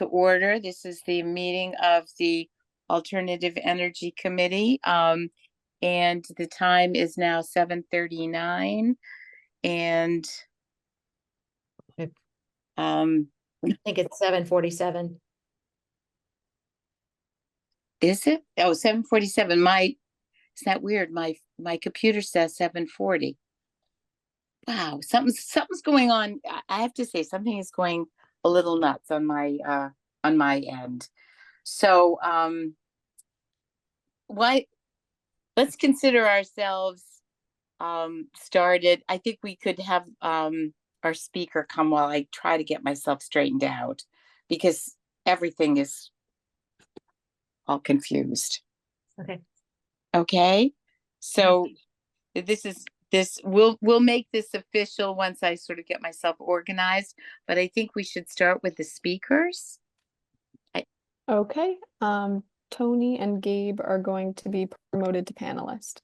to order. This is the meeting of the Alternative Energy Committee. And the time is now 7:39. And I think it's 7:47. is it? Oh, 7:47. Isn't that weird? My computer says 7:40. Wow, something's going on. I have to say something is going a little nuts on my end. So why let's consider ourselves started. I think we could have our speaker come while I try to get myself straightened out, because everything is all confused. Okay. So we'll make this official once I sort of get myself organized, but I think we should start with the speakers. Okay. Tony and Gabe are going to be promoted to panelist.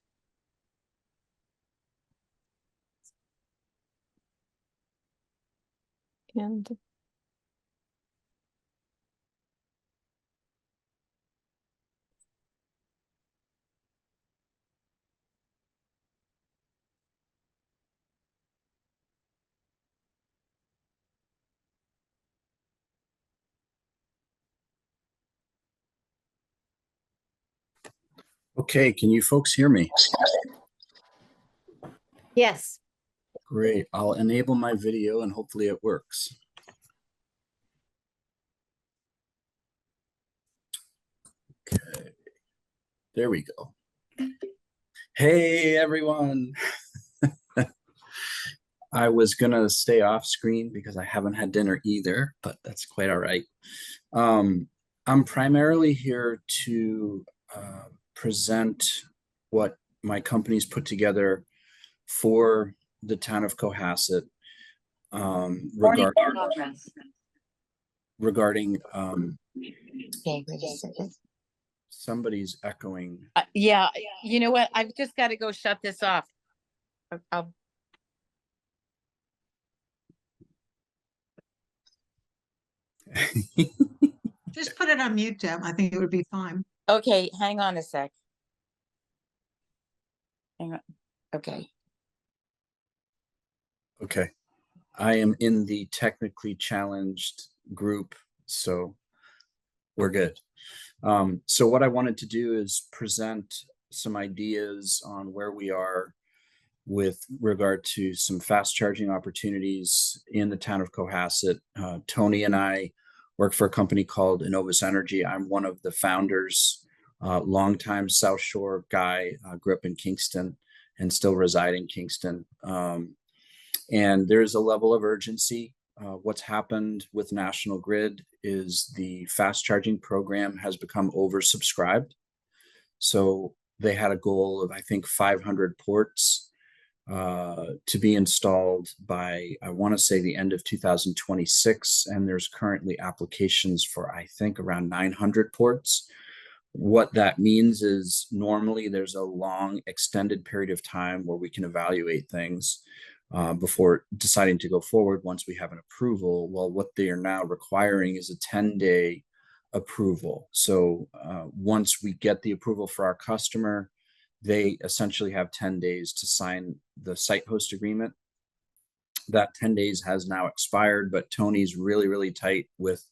And Okay, can you folks hear me? Yes. Great. I'll enable my video and hopefully it works. Okay, there we go. Hey, everyone. I was gonna stay off screen because I haven't had dinner either, but that's quite all right. I'm primarily here to present what my company's put together for the town of Cohasset regarding Okay, wait a second. somebody's echoing. Yeah, you know what? I've just got to go shut this off. I'll Just put it on mute, Deb. I think it would be fine. Okay, hang on a sec. Hang on. Okay. Okay. I am in the technically challenged group, so we're good. So what I wanted to do is present some ideas on where we are with regard to some fast charging opportunities in the town of Cohasset. Tony and I work for a company called Innovus Energy. I'm one of the founders, longtime South Shore guy, grew up in Kingston and still reside in Kingston. And there's a level of urgency. What's happened with National Grid is the fast charging program has become oversubscribed. So they had a goal of, I think, 500 ports to be installed by, I want to say, the end of 2026. And there's currently applications for, I think, around 900 ports. What that means is normally there's a long extended period of time where we can evaluate things before deciding to go forward once we have an approval. Well, what they are now requiring is a 10-day approval. So once we get the approval for our customer, they essentially have 10 days to sign the site host agreement. That 10 days has now expired, but Tony's really, really tight with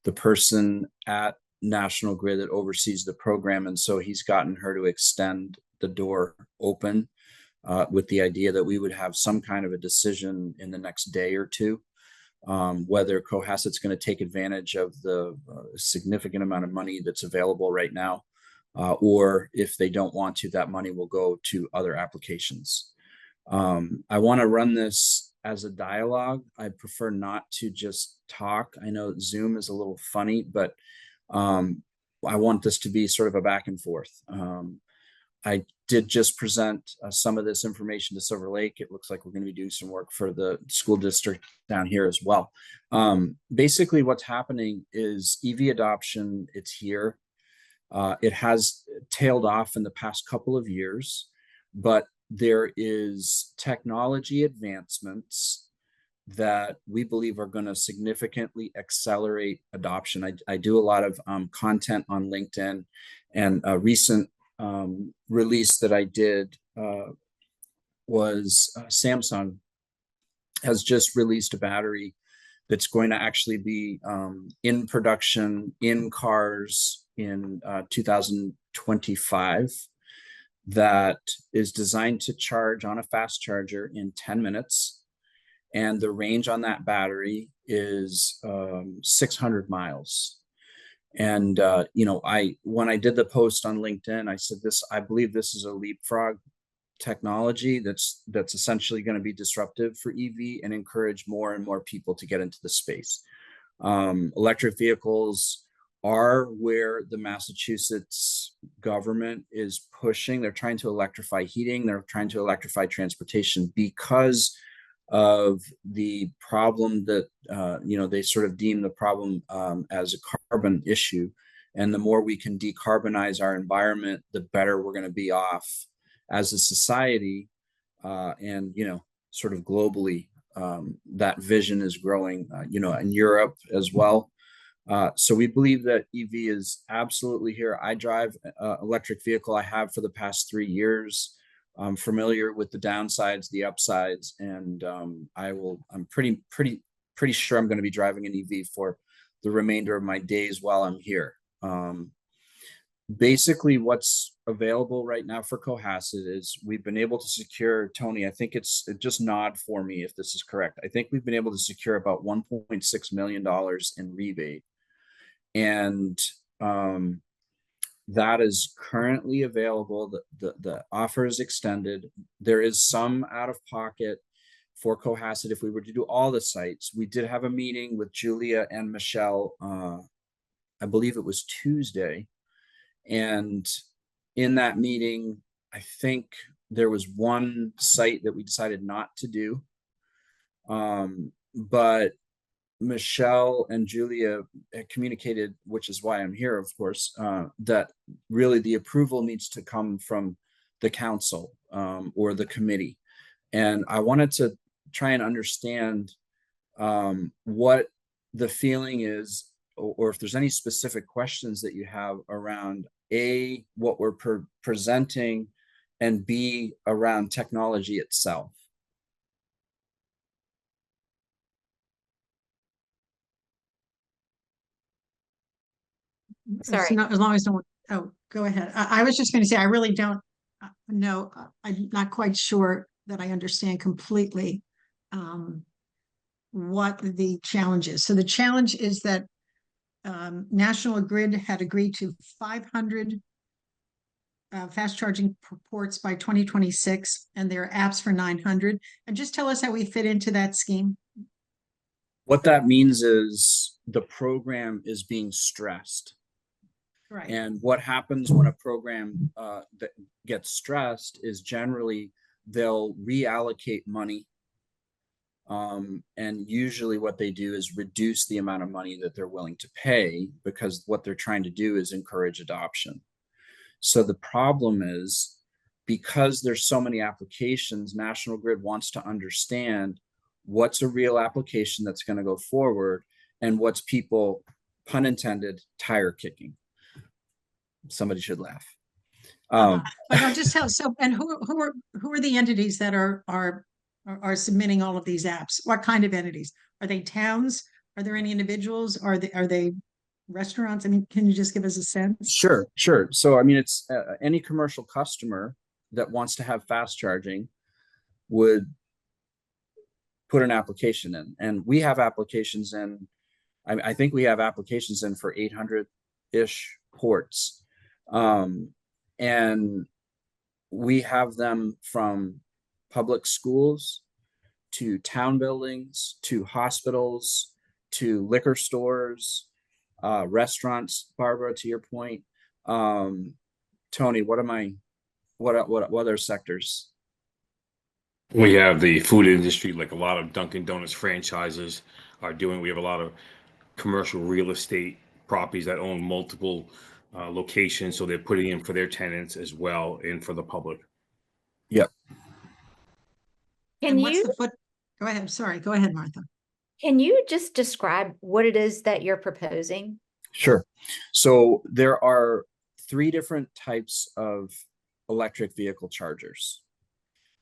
the person at National Grid that oversees the program. And so he's gotten her to extend the door open with the idea that we would have some kind of a decision in the next day or two, whether Cohasset's going to take advantage of the significant amount of money that's available right now, or if they don't want to, that money will go to other applications. I want to run this as a dialogue. I prefer not to just talk. I know Zoom is a little funny, but I want this to be sort of a back and forth. I did just present some of this information to Silver Lake. It looks like we're going to be doing some work for the school district down here as well. Basically, what's happening is EV adoption, it's here. It has tailed off in the past couple of years, but there is technology advancements that we believe are going to significantly accelerate adoption. I do a lot of content on LinkedIn, and a recent release that I did was Samsung has just released a battery that's going to actually be in production in cars in 2025 that is designed to charge on a fast charger in 10 minutes. And the range on that battery is 600 miles. And when I did the post on LinkedIn, I said I believe this is a leapfrog technology that's essentially going to be disruptive for EV and encourage more and more people to get into the space. Electric vehicles are where the Massachusetts government is pushing. They're trying to electrify heating. They're trying to electrify transportation because of the problem that they sort of deem the problem as a carbon issue. And the more we can decarbonize our environment, the better we're going to be off as a society, and sort of globally. That vision is growing in Europe as well. So we believe that EV is absolutely here. I drive an electric vehicle. I have for the past 3 years. I'm familiar with the downsides, the upsides, and I'm pretty sure I'm going to be driving an EV for the remainder of my days while I'm here. Basically, what's available right now for Cohasset is we've been able to secure, Tony, I think just nod for me if this is correct. I think we've been able to secure about $1.6 million in rebate. And that is currently available. The offer is extended. There is some out of pocket for Cohasset if we were to do all the sites. We did have a meeting with Julia and Michelle, I believe it was Tuesday. And in that meeting, I think there was one site that we decided not to do. But Michelle and Julia had communicated, which is why I'm here, of course, that really the approval needs to come from the council or the committee. And I wanted to try and understand what the feeling is, or if there's any specific questions that you have around A, what we're presenting, and B, around technology itself. Sorry. As long as no one, oh, go ahead. I was just going to say, I really don't know. I'm not quite sure that I understand completely what the challenge is. So the challenge is that National Grid had agreed to 500 fast charging ports by 2026, and there are apps for 900. And just tell us how we fit into that scheme. What that means is the program is being stressed. Right. And what happens when a program that gets stressed is generally they'll reallocate money. And usually what they do is reduce the amount of money that they're willing to pay, because what they're trying to do is encourage adoption. So the problem is, because there's so many applications, National Grid wants to understand what's a real application that's going to go forward and what's people, pun intended, tire kicking. Somebody should laugh. But I'll just tell. So, and who are the entities that are submitting all of these apps? What kind of entities? Are they towns? Are there any individuals? Are they restaurants? I mean, can you just give us a sense? Sure. So, I mean, it's any commercial customer that wants to have fast charging would put an application in, and we have applications in. I think we have applications in for 800-ish ports. And we have them from public schools to town buildings, to hospitals, to liquor stores, restaurants. Barbara, to your point, Tony, what other sectors? We have the food industry, like a lot of Dunkin' Donuts franchises are doing. We have a lot of commercial real estate properties that own multiple locations, so they're putting in for their tenants as well and for the public. Yep. Can And what's you, the foot? Go ahead. Sorry. Go ahead, Martha. Can you just describe what it is that you're proposing? Sure. So there are 3 different types of electric vehicle chargers,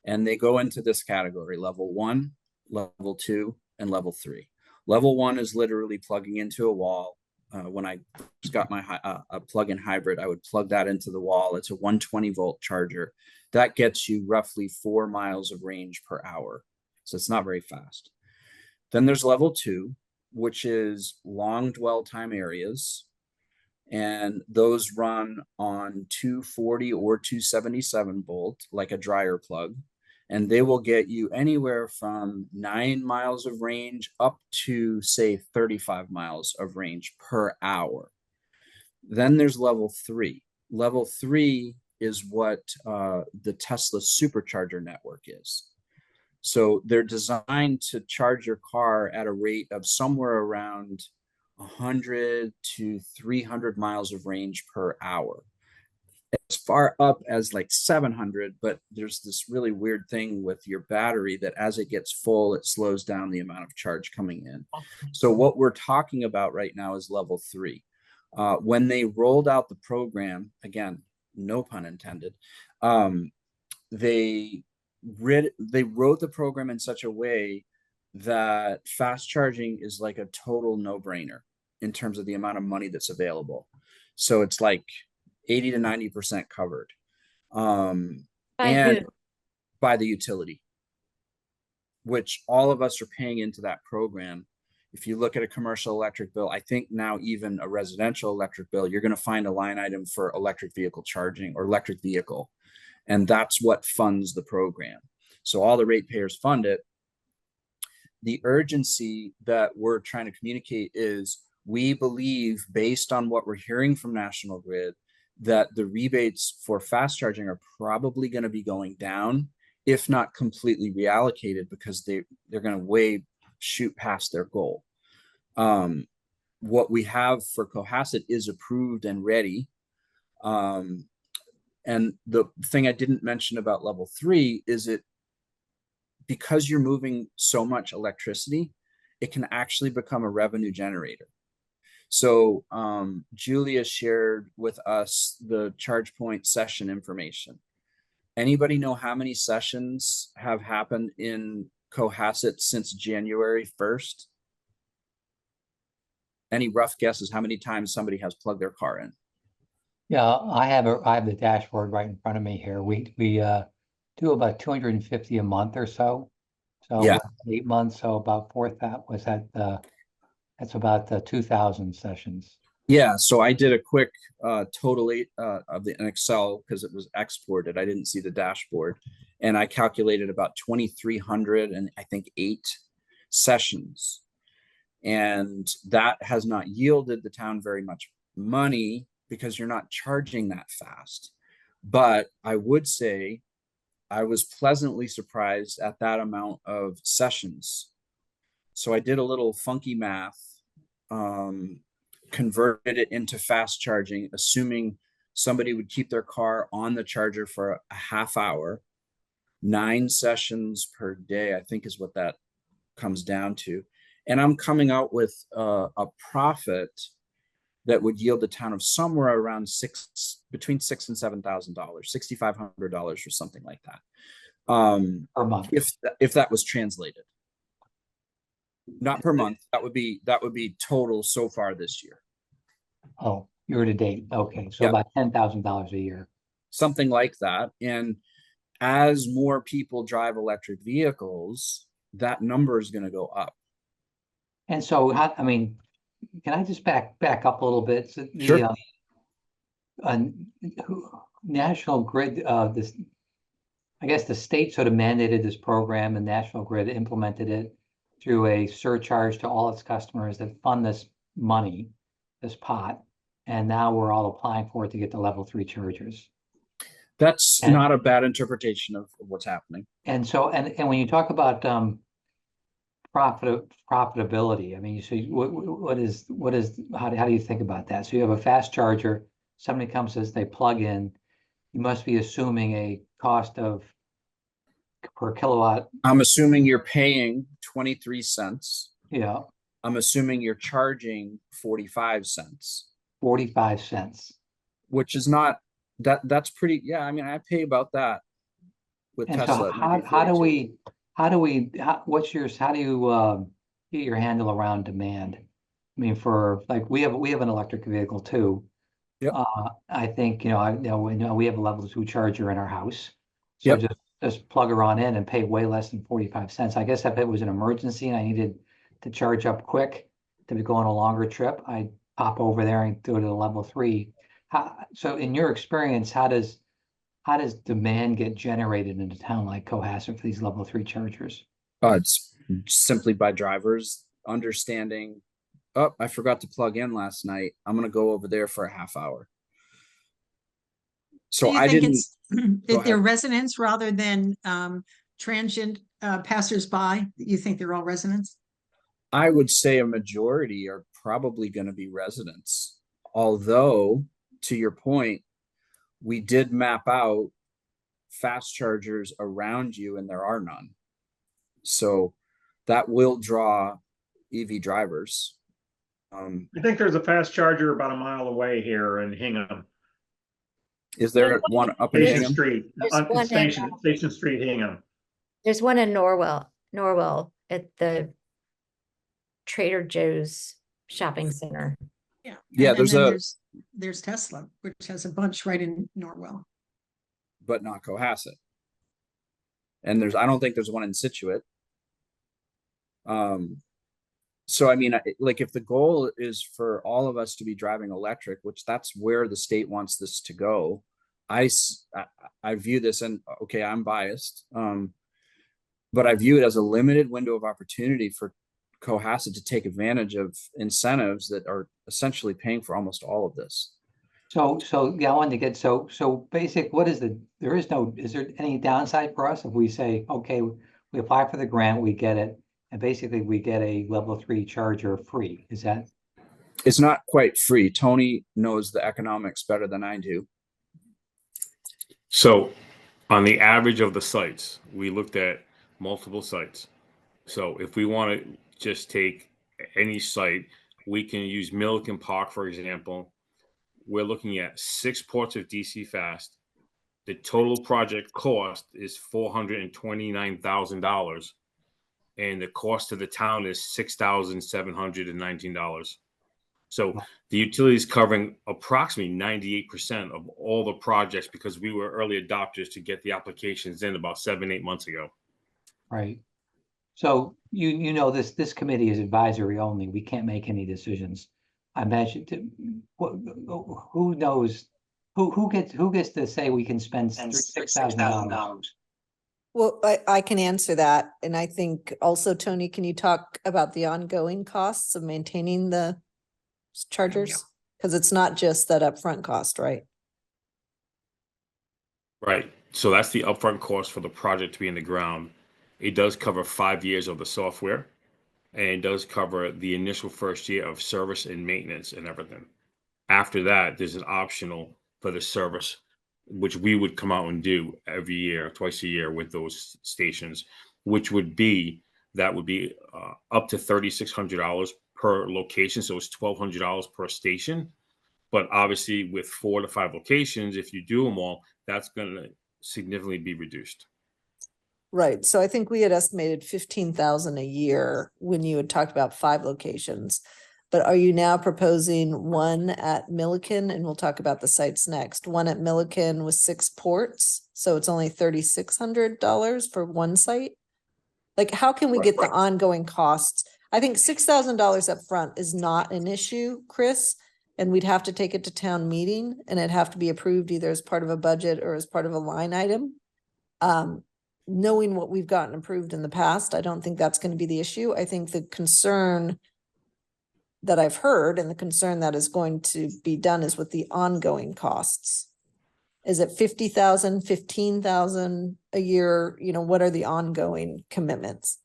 and they go into this category: level 1, level 2, and level 3. Level 1 is literally plugging into a wall. When I just got my a plug-in hybrid, I would plug that into the wall. It's a 120-volt charger. That gets you roughly 4 miles of range per hour. So it's not very fast. Then there's level 2, which is long dwell time areas. And those run on 240 or 277 volt, like a dryer plug. And they will get you anywhere from 9 miles of range up to, say, 35 miles of range per hour. Then there's level 3. Level 3 is what the Tesla supercharger network is. So they're designed to charge your car at a rate of somewhere around 100 to 300 miles of range per hour. As far up as like 700, but there's this really weird thing with your battery that as it gets full, it slows down the amount of charge coming in. So what we're talking about right now is level 3. When they rolled out the program, again, no pun intended, they wrote the program in such a way that fast charging is like a total no-brainer in terms of the amount of money that's available. So it's like 80 to 90% covered. By And who? by the utility, which all of us are paying into that program. If you look at a commercial electric bill, I think now even a residential electric bill, you're going to find a line item for electric vehicle charging or electric vehicle. And that's what funds the program. So all the ratepayers fund it. The urgency that we're trying to communicate is we believe, based on what we're hearing from National Grid, that the rebates for fast charging are probably going to be going down, if not completely reallocated, because they're going to shoot past their goal. What we have for Cohasset is approved and ready. And the thing I didn't mention about level 3 is because you're moving so much electricity, it can actually become a revenue generator. So Julia shared with us the ChargePoint session information. Anybody know how many sessions have happened in Cohasset since January 1st? Any rough guesses how many times somebody has plugged their car in? Yeah, I have the dashboard right in front of me here. We do about 250 a month or so. So Yeah. 8 months, so about that's about 2,000 sessions. Yeah, so I did a quick total of an Excel because it was exported. I didn't see the dashboard, and I calculated about 2,300 and I think 8 sessions, and that has not yielded the town very much money because you're not charging that fast. But I would say I was pleasantly surprised at that amount of sessions. So I did a little funky math, converted it into fast charging, assuming somebody would keep their car on the charger for a half hour. 9 sessions per day, I think, is what that comes down to. And I'm coming out with a profit that would yield the town of somewhere around between $6,000 and $7,000, $6,500 or something like that. Per month. If that was translated. Not per month. That would be total so far this year. Oh, year to date. Okay, so Yep. about $10,000 a year. Something like that. And as more people drive electric vehicles, that number is going to go up. And so, can I just back up a little bit? So Sure. National Grid, I guess the state sort of mandated this program, and National Grid implemented it through a surcharge to all its customers that fund this money, this pot, and now we're all applying for it to get the level 3 chargers. That's not a bad interpretation of what's happening. And so, and when you talk about profitability, I mean, you see how do you think about that? So you have a fast charger, somebody comes, says they plug in, you must be assuming a cost of per kilowatt. I'm assuming you're paying 23 cents. Yeah, I'm assuming you're charging 45 cents, 45 cents. which is not that's pretty. Yeah, I mean, I pay about that with And Tesla. so It might be how do 42. what's yours, how do you get your handle around demand? I mean, for like, we have an electric vehicle too. Yep. I think, I know, we have a level 2 charger in our house. So Yep. just plug her on in and pay way less than 45 cents. I guess if it was an emergency and I needed to charge up quick to be going a longer trip, I'd pop over there and go to the level 3. So in your experience, how does demand get generated in a town like Cohasset for these level 3 chargers? It's simply by drivers understanding. Oh, I forgot to plug in last night. I'm gonna go over there for a half hour. Do So you I think didn't. it's, Go if they're ahead. residents rather than transient passersby? You think they're all residents? I would say a majority are probably going to be residents. Although, to your point, we did map out fast chargers around you and there are none. So that will draw EV drivers. I think there's a fast charger about a mile away here in Hingham, Is there one up in Station Hingham? Street, There's on one in, Station Street, Hingham. There's one in Norwell at the Trader Joe's shopping center. Yeah. Yeah, And then there's there's Tesla, which has a bunch right in Norwell. but not Cohasset. And I don't think there's one in Situate. So I mean, like, if the goal is for all of us to be driving electric, which that's where the state wants this to go, I view this, and okay, I'm biased, but I view it as a limited window of opportunity for Cohasset to take advantage of incentives that are essentially paying for almost all of this. So yeah, I wanted to get, so basic, is there any downside for us if we say, okay, we apply for the grant, we get it, and basically we get a level 3 charger free? Is that? It's not quite free. Tony knows the economics better than I do. So on the average of the sites, we looked at multiple sites. So if we want to just take any site, we can use Milliken Park, for example. We're looking at 6 ports of DC fast. The total project cost is $429,000. And the cost to the town is $6,719. So the utility is covering approximately 98% of all the projects because we were early adopters to get the applications in about 7-8 months ago. Right. So this committee is advisory only. We can't make any decisions. I imagine who knows who gets to say we can spend $6,000? Well, I can answer that. And I think also, Tony, can you talk about the ongoing costs of maintaining the chargers? Because it's not just that upfront cost, right? Right. So that's the upfront cost for the project to be in the ground. It does cover 5 years of the software, and it does cover the initial first year of service and maintenance and everything. After that, there's an optional for the service, which we would come out and do every year, twice a year with those stations, which would be up to $3,600 per location. So it's $1,200 per station. But obviously with 4 to 5 locations, if you do them all, that's going to significantly be reduced. Right. So I think we had estimated 15,000 a year when you had talked about 5 locations. But are you now proposing one at Milliken? And we'll talk about the sites next. One at Milliken with 6 ports. So it's only $3,600 for one site. Like, how can we get the ongoing costs? I think $6,000 up front is not an issue, Chris. And we'd have to take it to town meeting and it'd have to be approved either as part of a budget or as part of a line item. Knowing what we've gotten approved in the past, I don't think that's going to be the issue. I think the concern that I've heard and the concern that is going to be done is with the ongoing costs. Is it 50,000, 15,000 a year? What are the ongoing commitments?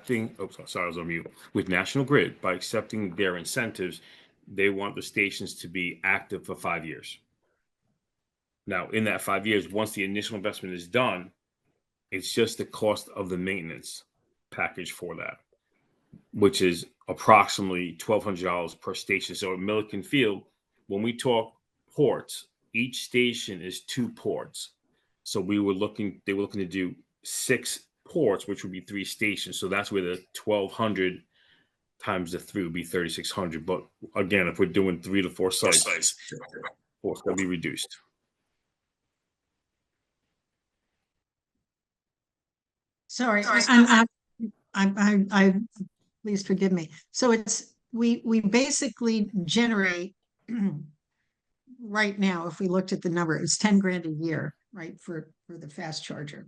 Sorry, I was on mute. With National Grid, by accepting their incentives, they want the stations to be active for 5 years. Now, in that 5 years, once the initial investment is done, it's just the cost of the maintenance package for that, which is approximately $1,200 per station. So at Milliken Field, when we talk ports, each station is 2 ports. So they were looking to do 6 ports, which would be 3 stations. So that's where the 1,200 times the 3 would be 3,600. But again, if we're doing 3 to 4 sites, of course, that'll be reduced. Sorry, please forgive me. So we basically generate right now, if we looked at the number, it's 10 grand a year, right, for the fast charger.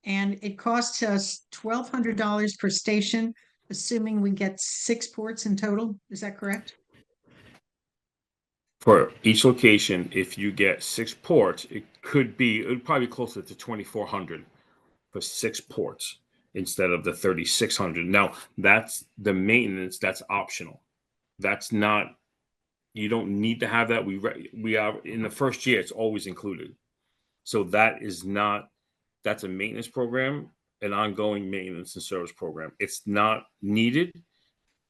And it costs us $1,200 per station, assuming we get 6 ports in total. Is that correct? For each location, if you get 6 ports, it would probably be closer to 2,400 for 6 ports instead of the 3,600. Now, that's the maintenance, that's optional. That's not, you don't need to have that. We are in the first year, it's always included. So that's a maintenance program, an ongoing maintenance and service program. It's not needed.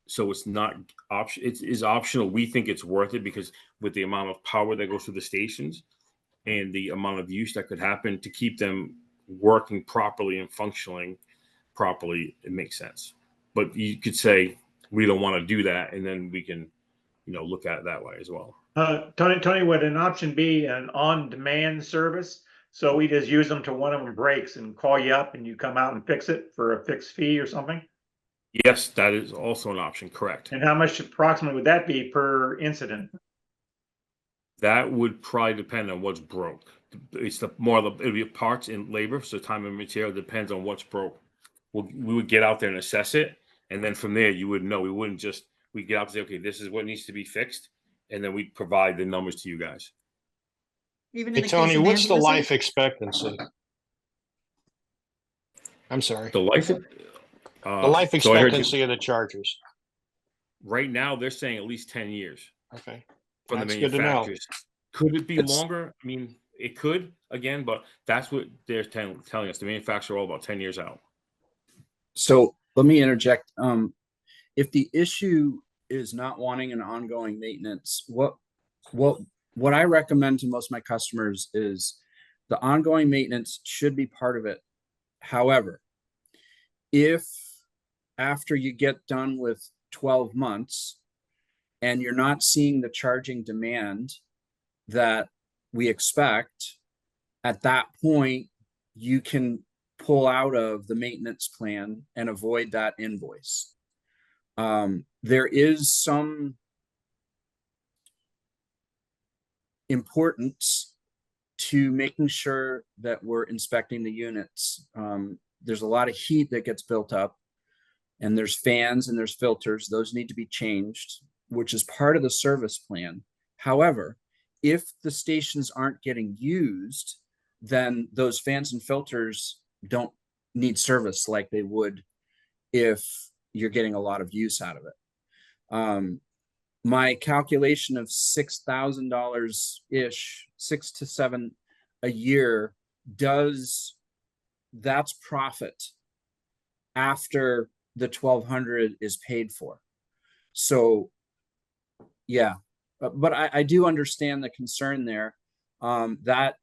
So it's not option. It is optional. We think it's worth it because with the amount of power that goes through the stations and the amount of use that could happen to keep them working properly and functioning properly, it makes sense. But you could say we don't want to do that, and then we can, look at it that way as well. Tony, would an option be an on-demand service? So we just use them till one of them breaks and call you up and you come out and fix it for a fixed fee or something? Yes, that is also an option, correct. And how much approximately would that be per incident? That would probably depend on what's broke. It's it'll be parts and labor, so time and material depends on what's broke. We would get out there and assess it, and then from there you would know. We'd get out and say, okay, this is what needs to be fixed, and then we'd provide the numbers to you guys. Even Hey, in the Tony, case of what's the vandalism? life expectancy? I'm sorry. The life expectancy of the chargers. Right now, they're saying at least 10 years. Okay. From That's the good to know. manufacturers. Could it be longer? I mean, it could, again, but that's what they're telling us. The manufacturer all about 10 years out. So let me interject. If the issue is not wanting an ongoing maintenance, what I recommend to most of my customers is the ongoing maintenance should be part of it. However, if after you get done with 12 months and you're not seeing the charging demand that we expect, at that point, you can pull out of the maintenance plan and avoid that invoice. There is some importance to making sure that we're inspecting the units. There's a lot of heat that gets built up, and there's fans and there's filters. Those need to be changed, which is part of the service plan. However, if the stations aren't getting used, then those fans and filters don't need service like they would if you're getting a lot of use out of it. My calculation of $6,000 ish, 6 to 7 a year, that's profit after the 1,200 is paid for. So yeah, but I do understand the concern there, that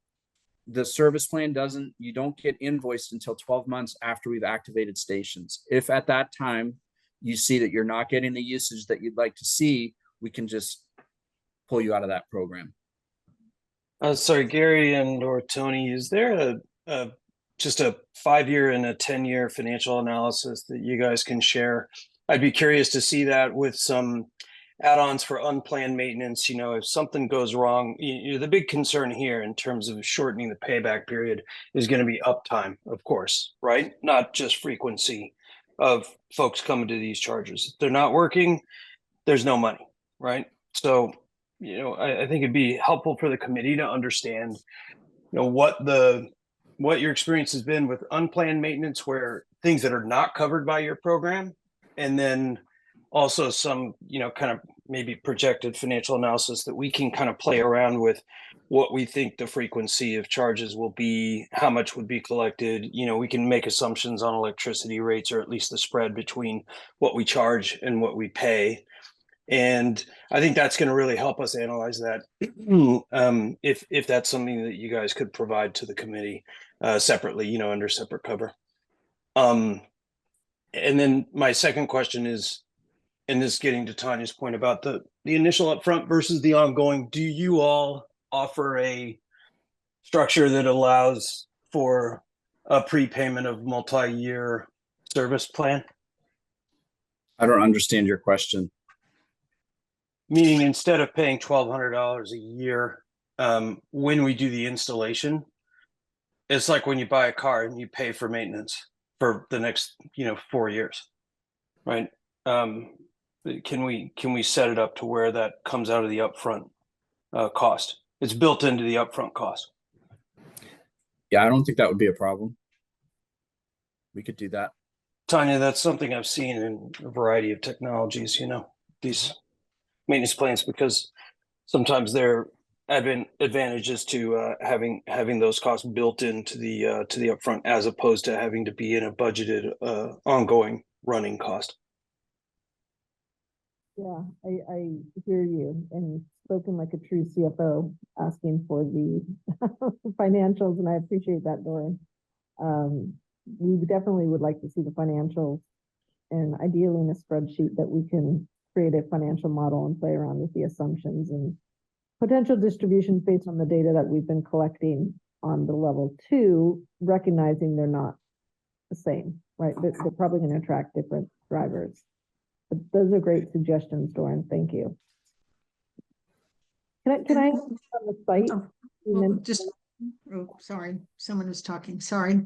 the service plan you don't get invoiced until 12 months after we've activated stations. If at that time you see that you're not getting the usage that you'd like to see, we can just pull you out of that program. Sorry, Gary or Tony, is there just a 5-year and a 10-year financial analysis that you guys can share? I'd be curious to see that with some add-ons for unplanned maintenance. If something goes wrong, the big concern here in terms of shortening the payback period is going to be uptime, of course, right? Not just frequency of folks coming to these chargers. If they're not working, there's no money, right? So, I think it'd be helpful for the committee to understand, what your experience has been with unplanned maintenance, where things that are not covered by your program, and then also some, kind of maybe projected financial analysis that we can kind of play around with, what we think the frequency of charges will be, how much would be collected. You know, we can make assumptions on electricity rates, or at least the spread between what we charge and what we pay. And I think that's going to really help us analyze that. If that's something that you guys could provide to the committee separately, you know, under separate cover. And then my second question is, and this getting to Tanya's point about the initial upfront versus the ongoing, do you all offer a structure that allows for a prepayment of multi-year service plan? I don't understand your question. Meaning, instead of paying $1,200 a year when we do the installation, it's like when you buy a car and you pay for maintenance for the next 4 years, right? Can we set it up to where that comes out of the upfront cost? It's built into the upfront cost. Yeah, I don't think that would be a problem. We could do that. Tanya, that's something I've seen in a variety of technologies, these maintenance plans, because sometimes there are advantages to having those costs built into the upfront, as opposed to having to be in a budgeted ongoing running cost. Yeah, I hear you, and spoken like a true CFO asking for the financials, and I appreciate that, Doran. We definitely would like to see the financials, and ideally in a spreadsheet that we can create a financial model and play around with the assumptions and potential distributions based on the data that we've been collecting on the level 2, recognizing they're not the same, right? They're probably going to attract different drivers. But those are great suggestions, Doran. Thank you. Can I on the site? Sorry, someone was talking. Sorry.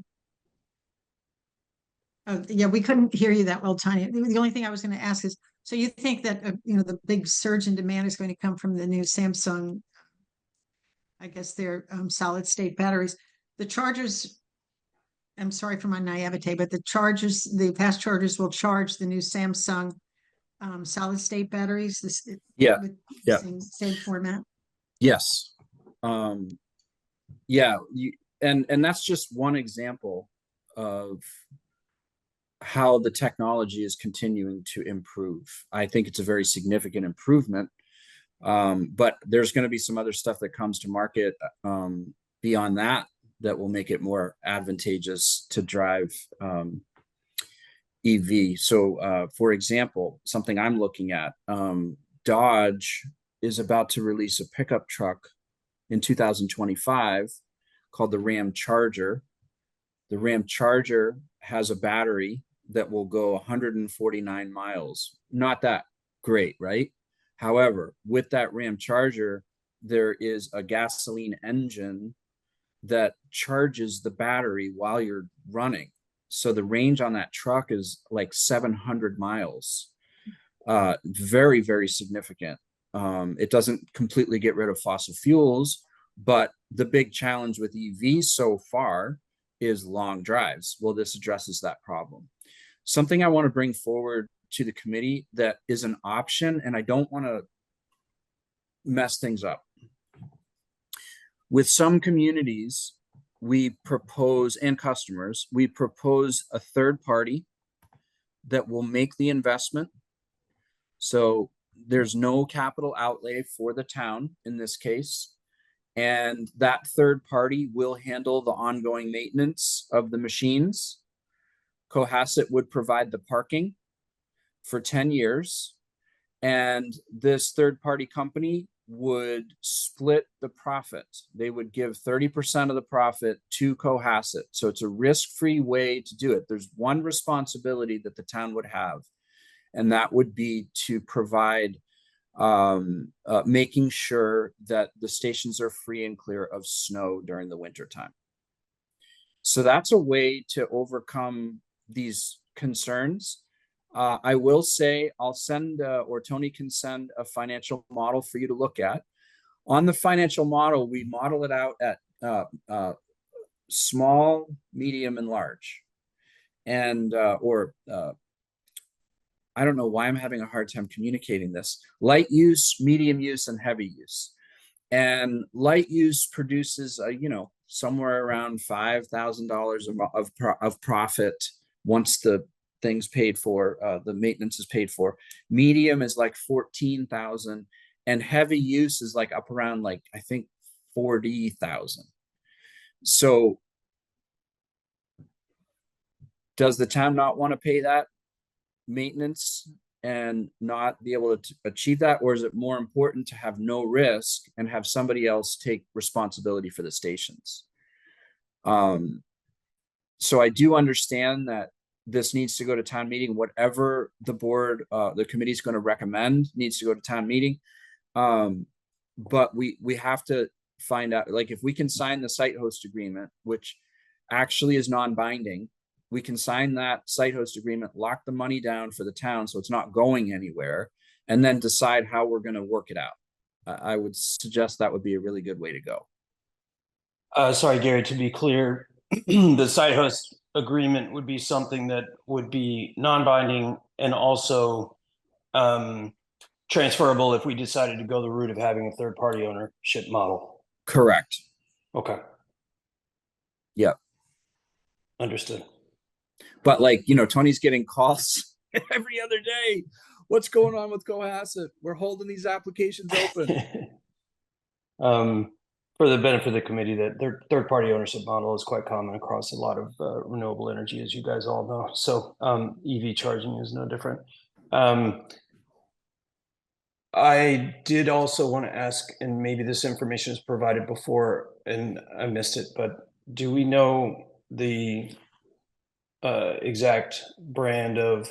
Oh, yeah, we couldn't hear you that well, Tanya. The only thing I was going to ask is, so you think that the big surge in demand is going to come from the new Samsung, I guess they're solid state batteries. The chargers, I'm sorry for my naivete, but the fast chargers will charge the new Samsung solid state batteries. Same format. Yes. Yeah. And that's just one example of how the technology is continuing to improve. I think it's a very significant improvement. But there's going to be some other stuff that comes to market beyond that will make it more advantageous to drive EV. So for example, something I'm looking at, Dodge is about to release a pickup truck in 2025 called the Ram Charger. The Ram Charger has a battery that will go 149 miles. Not that great, right? However, with that Ram Charger, there is a gasoline engine that charges the battery while you're running. So the range on that truck is like 700 miles. Very, very significant. It doesn't completely get rid of fossil fuels, but the big challenge with EVs so far is long drives. Well, this addresses that problem. Something I want to bring forward to the committee that is an option, and I don't want to mess things up. With some communities, we propose, and customers, we propose a third party that will make the investment. So there's no capital outlay for the town in this case. And that third party will handle the ongoing maintenance of the machines. Cohasset would provide the parking for 10 years. And this third party company would split the profit. They would give 30% of the profit to Cohasset. So it's a risk-free way to do it. There's one responsibility that the town would have, and that would be to provide making sure that the stations are free and clear of snow during the winter time. So that's a way to overcome these concerns. I will say I'll send, or Tony can send a financial model for you to look at. On the financial model, we model it out at small, medium, and large. And, I don't know why I'm having a hard time communicating this. Light use, medium use, and heavy use. And light use produces, you know, somewhere around $5,000 of profit once the thing's paid for, the maintenance is paid for. Medium is like 14,000, and heavy use is like up around like I think 40,000. So does the town not want to pay that maintenance and not be able to achieve that? Or is it more important to have no risk and have somebody else take responsibility for the stations? So I do understand that this needs to go to town meeting. Whatever the board, the committee is going to recommend needs to go to town meeting. But we have to find out, like, if we can sign the site host agreement, which actually is non-binding, we can sign that site host agreement, lock the money down for the town so it's not going anywhere, and then decide how we're going to work it out. I would suggest that would be a really good way to go. Sorry, Gary, to be clear, the site host agreement would be something that would be non-binding and also transferable if we decided to go the route of having a third-party ownership model. Correct. Okay. Yeah. Understood. But like, you know, Tony's getting calls every other day. What's going on with Cohasset? We're holding these applications open. For the benefit of the committee, that their third-party ownership model is quite common across a lot of renewable energy, as you guys all know. So EV charging is no different. I did also want to ask, and maybe this information is provided before and I missed it, but do we know the exact brand of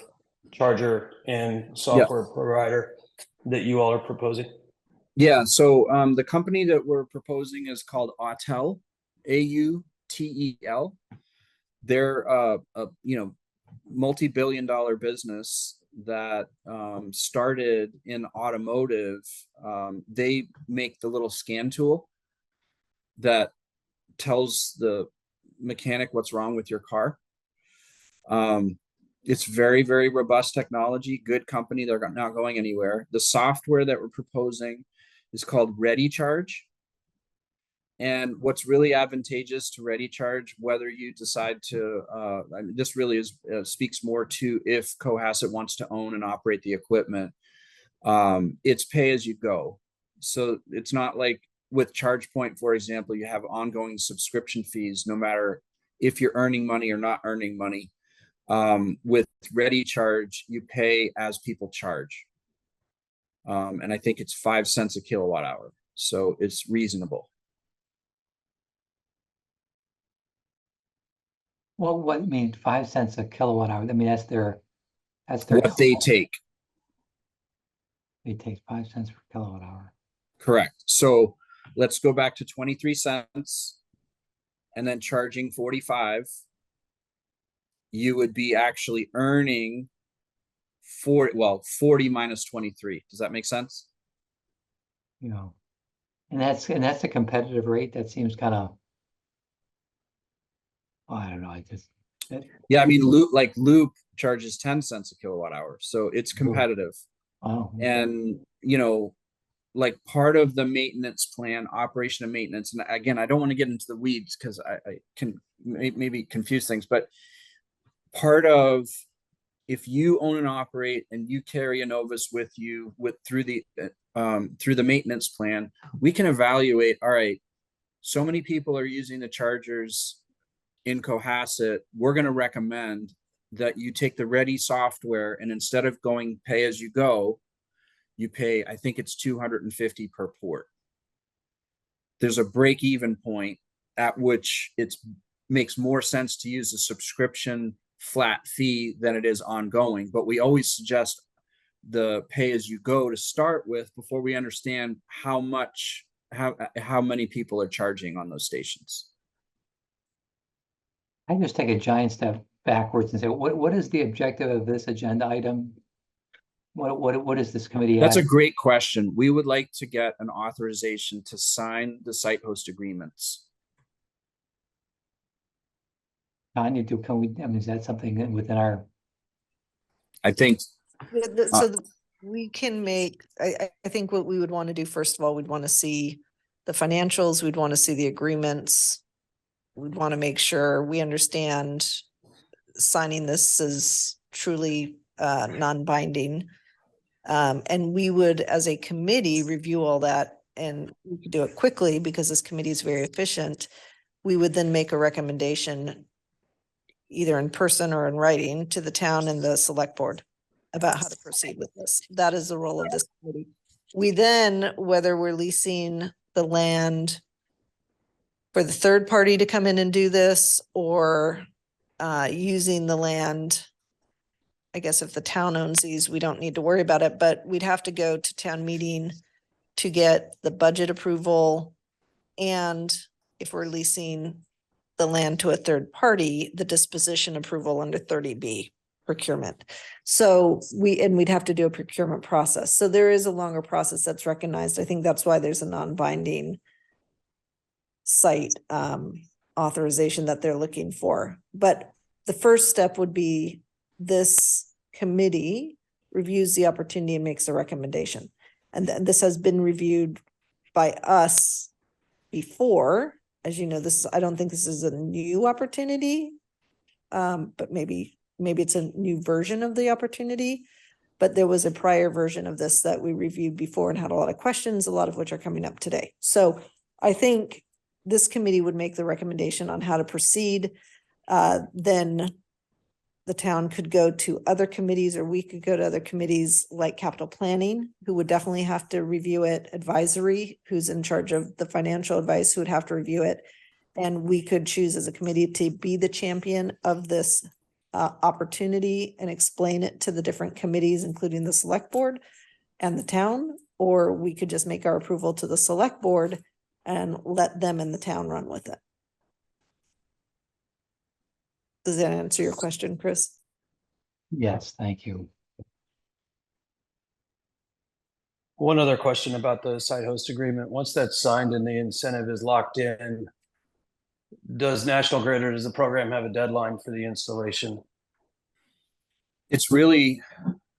charger and software provider that you all are proposing? Yeah, so the company that we're proposing is called Autel, AUTEL. They're a you know, multi-billion-dollar business that started in automotive. They make the little scan tool that tells the mechanic what's wrong with your car. It's very, very robust technology, good company. They're not going anywhere. The software that we're proposing is called ReadyCharge. And what's really advantageous to ReadyCharge, whether you decide to, I mean, this really is speaks more to if Cohasset wants to own and operate the equipment. It's pay as you go. So it's not like with ChargePoint, for example, you have ongoing subscription fees, no matter if you're earning money or not earning money. With ReadyCharge, you pay as people charge. And I think it's 5 cents a kilowatt hour. So it's reasonable. Well, what, I mean, 5 cents a kilowatt hour? I mean, that's their What they take. They take 5 cents per kilowatt hour. Correct. So let's go back to 23 cents and then charging 45. You would be actually earning 40 minus 23. Does that make sense? You know, and that's a competitive rate. That seems kind of, I don't know. Yeah, I mean, Loop charges 10 cents a kilowatt hour, so it's competitive. Oh, and you know, like part of the maintenance plan, operation and maintenance, and again, I don't want to get into the weeds because I can maybe confuse things, but part of, if you own and operate and you carry a Novus with you through the maintenance plan, we can evaluate, all right, so many people are using the chargers in Cohasset, we're going to recommend that you take the Ready software, and instead of going pay as you go, you pay, I think it's $250 per port. There's a break-even point at which it makes more sense to use a subscription flat fee than it is ongoing, but we always suggest the pay as you go to start with before we understand how many people are charging on those stations. I just take a giant step backwards and say, what is the objective of this agenda item? What is this committee? That's a great question. We would like to get an authorization to sign the site host agreements. Tanya, can we, I mean, is that something within our? I think. We can make, I think what we would want to do, first of all, we'd want to see the financials, we'd want to see the agreements. We'd want to make sure we understand signing this is truly non-binding. And we would, as a committee, review all that, and we could do it quickly because this committee is very efficient. We would then make a recommendation either in person or in writing to the town and the select board about how to proceed with this. That is the role of this committee. We then, whether we're leasing the land for the third party to come in and do this, or using the land, I guess if the town owns these, we don't need to worry about it, but we'd have to go to town meeting to get the budget approval. And if we're leasing the land to a third party, the disposition approval under 30B procurement. So we'd have to do a procurement process. So there is a longer process that's recognized. I think that's why there's a non-binding site authorization that they're looking for. But the first step would be this committee reviews the opportunity and makes a recommendation. And this has been reviewed by us before. As you know, I don't think this is a new opportunity, but maybe it's a new version of the opportunity. But there was a prior version of this that we reviewed before and had a lot of questions, a lot of which are coming up today. So I think this committee would make the recommendation on how to proceed. Then the town could go to other committees, or we could go to other committees like capital planning, who would definitely have to review it, advisory, who's in charge of the financial advice, who would have to review it. And we could choose as a committee to be the champion of this opportunity and explain it to the different committees, including the select board and the town, or we could just make our approval to the select board and let them and the town run with it. Does that answer your question, Chris? Yes, thank you. One other question about the site host agreement. Once that's signed and the incentive is locked in, does National Grid or does the program have a deadline for the installation? It's really,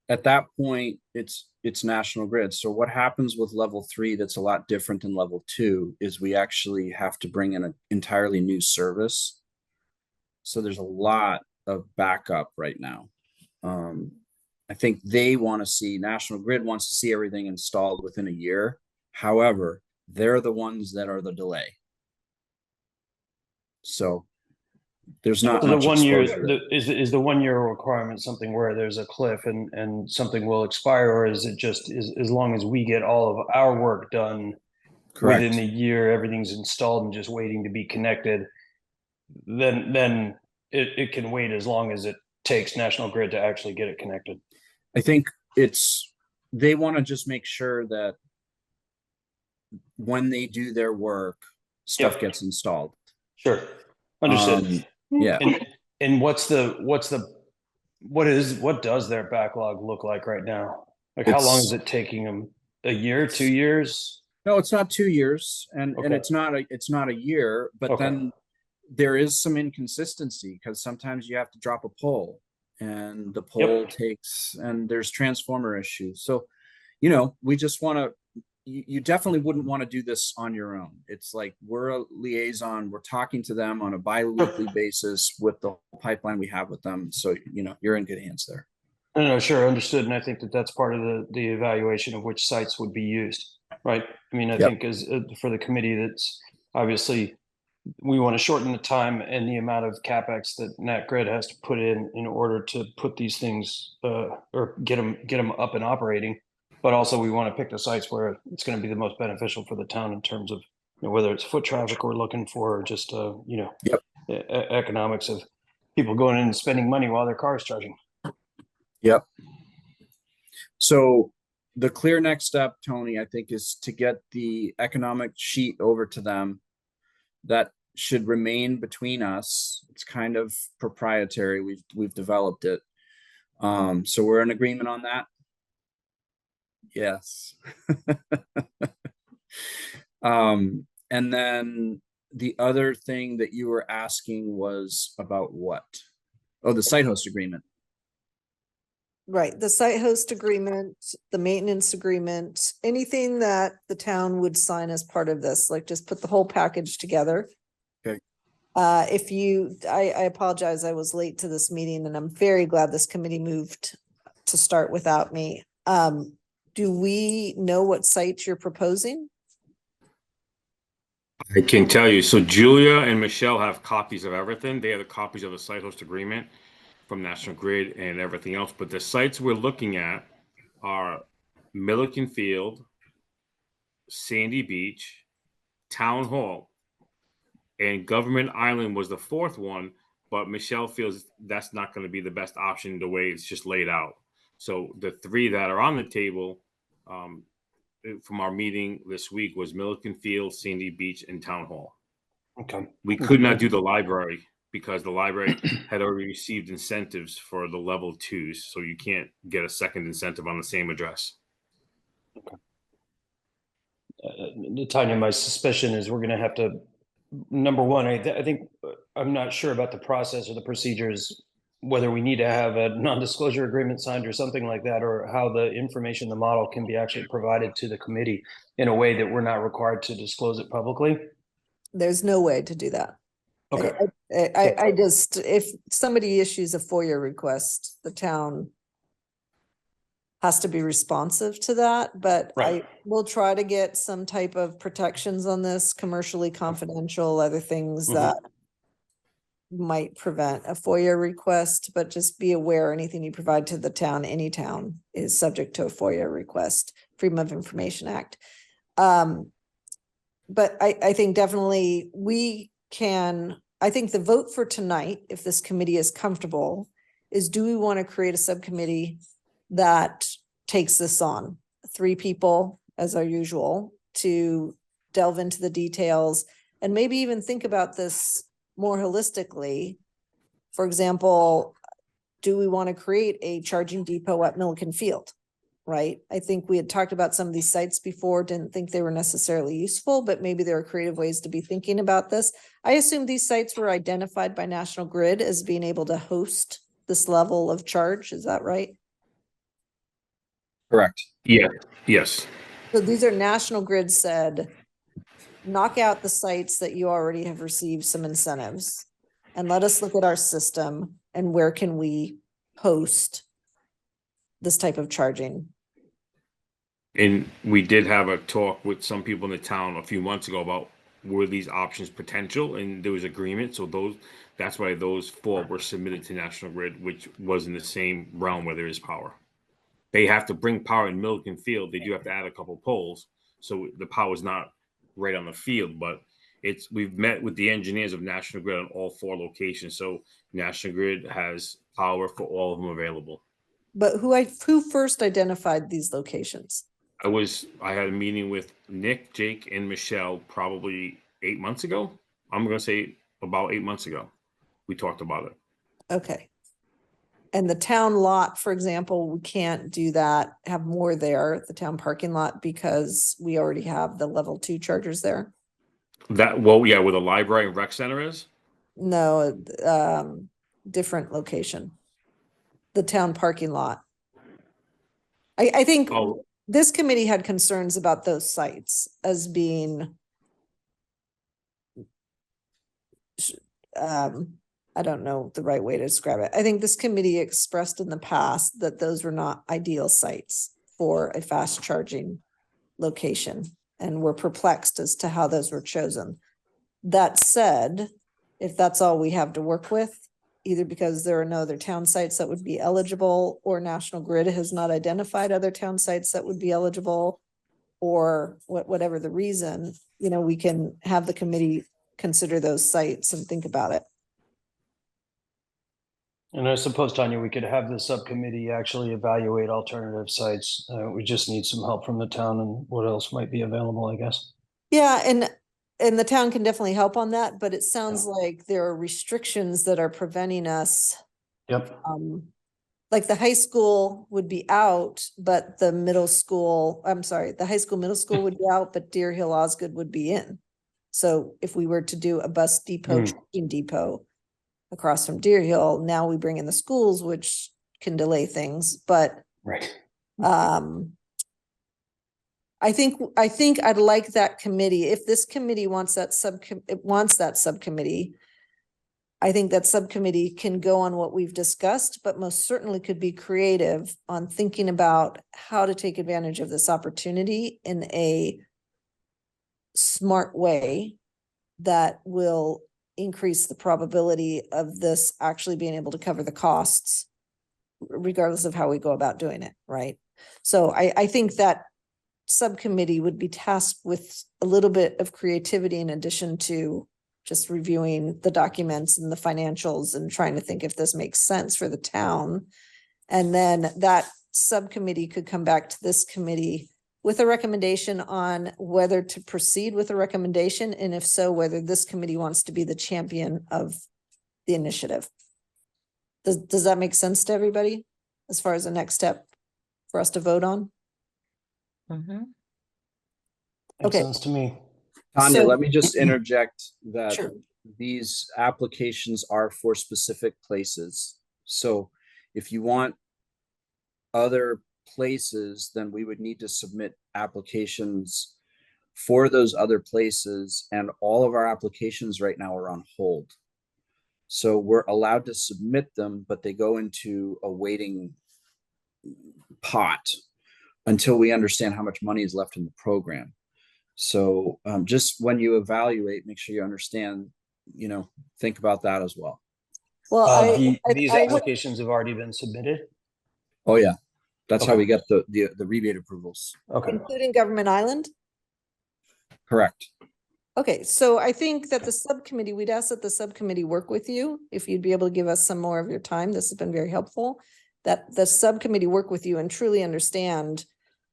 at that point, it's National Grid. So what happens with level 3 that's a lot different than level 2 is we actually have to bring in an entirely new service. So there's a lot of backup right now. I think they want to see, National Grid wants to see everything installed within a year. However, they're the ones that are the delay. So there's not So the much 1 year exposure. is the 1 year requirement something where there's a cliff and something will expire, or is it just as long as we get all of our work done Correct. within the year, everything's installed and just waiting to be connected, then it can wait as long as it takes National Grid to actually get it connected? I think they want to just make sure that when they do their work, stuff Yep. gets installed. Sure. Understood. Yeah. And what does their backlog look like right now? Like how long is it taking them? A year, 2 years? No, it's not 2 years, and Okay. it's not a year, but Okay. then there is some inconsistency because sometimes you have to drop a pole and the pole takes, and there's transformer issues. So, we just want to, you definitely wouldn't want to do this on your own. It's like we're a liaison, we're talking to them on a bi-weekly basis with the pipeline we have with them. So, you're in good hands there. No, sure, understood. And I think that's part of the evaluation of which sites would be used, right? I mean, I think as for the committee, that's obviously we want to shorten the time and the amount of CapEx that Nat Grid has to put in order to put these things or get them up and operating. But also we want to pick the sites where it's going to be the most beneficial for the town in terms of whether it's foot traffic we're looking for, or just economics of people going in and spending money while their car is charging. Yep. So the clear next step, Tony, I think, is to get the economic sheet over to them. That should remain between us. It's kind of proprietary. We've developed it. So we're in agreement on that. Yes. And then the other thing that you were asking was about what? Oh, the site host agreement. Right, the site host agreement, the maintenance agreement, anything that the town would sign as part of this, like just put the whole package together. Okay. If you, I apologize, I was late to this meeting and I'm very glad this committee moved to start without me. Do we know what site you're proposing? I can tell you. So Julia and Michelle have copies of everything. They have the copies of the site host agreement from National Grid and everything else. But the sites we're looking at are Milliken Field, Sandy Beach, Town Hall, and Government Island was the fourth one. But Michelle feels that's not going to be the best option the way it's just laid out. So the three that are on the table from our meeting this week was Milliken Field, Sandy Beach, and Town Hall. Okay. We could not do the library because the library had already received incentives for the level 2s, so you can't get a second incentive on the same address. Tanya, my suspicion is we're going to have to, number one, I think I'm not sure about the process or the procedures, whether we need to have a non-disclosure agreement signed or something like that, or how the information, the model can be actually provided to the committee in a way that we're not required to disclose it publicly. There's no way to do that. Okay. I just, if somebody issues a FOIA request, the town has to be responsive to that, but Right. I will try to get some type of protections on this, commercially confidential, other things that might prevent a FOIA request, but just be aware anything you provide to the town, any town, is subject to a FOIA request, Freedom of Information Act. But I think definitely we can, I think the vote for tonight, if this committee is comfortable, is do we want to create a subcommittee that takes this on? 3 people, as our usual, to delve into the details and maybe even think about this more holistically. For example, do we want to create a charging depot at Milliken Field? Right? I think we had talked about some of these sites before, didn't think they were necessarily useful, but maybe there are creative ways to be thinking about this. I assume these sites were identified by National Grid as being able to host this level of charge. Is that right? Correct. Yeah. Yes. So these are National Grid said, knock out the sites that you already have received some incentives and let us look at our system and where can we host this type of charging. And we did have a talk with some people in the town a few months ago about were these options potential, and there was agreement. So that's why those 4 were submitted to National Grid, which was in the same realm where there is power. They have to bring power in Milliken Field. They do have to add a couple poles, so the power is not right on the field. But we've met with the engineers of National Grid on all 4 locations, so National Grid has power for all of them available. But who first identified these locations? I had a meeting with Nick, Jake, and Michelle probably 8 months ago. I'm going to say about 8 months ago. We talked about it. Okay. And the town lot, for example, we can't do that, have more there, the town parking lot, because we already have the level 2 chargers there. Where the library and rec center is? No, different location. The town parking lot. I think this committee had concerns about those sites as being I don't know the right way to describe it. I think this committee expressed in the past that those were not ideal sites for a fast charging location and were perplexed as to how those were chosen. That said, if that's all we have to work with, either because there are no other town sites that would be eligible, or National Grid has not identified other town sites that would be eligible, or whatever the reason, we can have the committee consider those sites and think about it. And I suppose, Tanya, we could have the subcommittee actually evaluate alternative sites. We just need some help from the town and what else might be available, I guess. Yeah, and the town can definitely help on that, but it sounds like there are restrictions that are preventing us. Yep. Like the high school would be out, but the high school, middle school would be out, but Deer Hill Osgood would be in. So if we were to do a bus depot, charging depot across from Deer Hill, now we bring in the schools, which can delay things, but Right. I think I'd like that committee, if this committee wants that subcommittee, I think that subcommittee can go on what we've discussed, but most certainly could be creative on thinking about how to take advantage of this opportunity in a smart way that will increase the probability of this actually being able to cover the costs, regardless of how we go about doing it, right? So I think that subcommittee would be tasked with a little bit of creativity in addition to just reviewing the documents and the financials and trying to think if this makes sense for the town. And then that subcommittee could come back to this committee with a recommendation on whether to proceed with a recommendation, and if so, whether this committee wants to be the champion of the initiative. Does that make sense to everybody as far as the next step for us to vote on? Mhm. Makes Okay. sense to me. Tanya, So- let me just interject that Sure. these applications are for specific places. So if you want other places, then we would need to submit applications for those other places, and all of our applications right now are on hold. So we're allowed to submit them, but they go into a waiting pot until we understand how much money is left in the program. So just when you evaluate, make sure you understand, think about that as well. Well, These applications have already been submitted? Oh, yeah. That's how Okay. we get the rebate approvals. Okay. including Government Island? Correct. Okay, so I think that the subcommittee, we'd ask that the subcommittee work with you, if you'd be able to give us some more of your time. This has been very helpful. That the subcommittee work with you and truly understand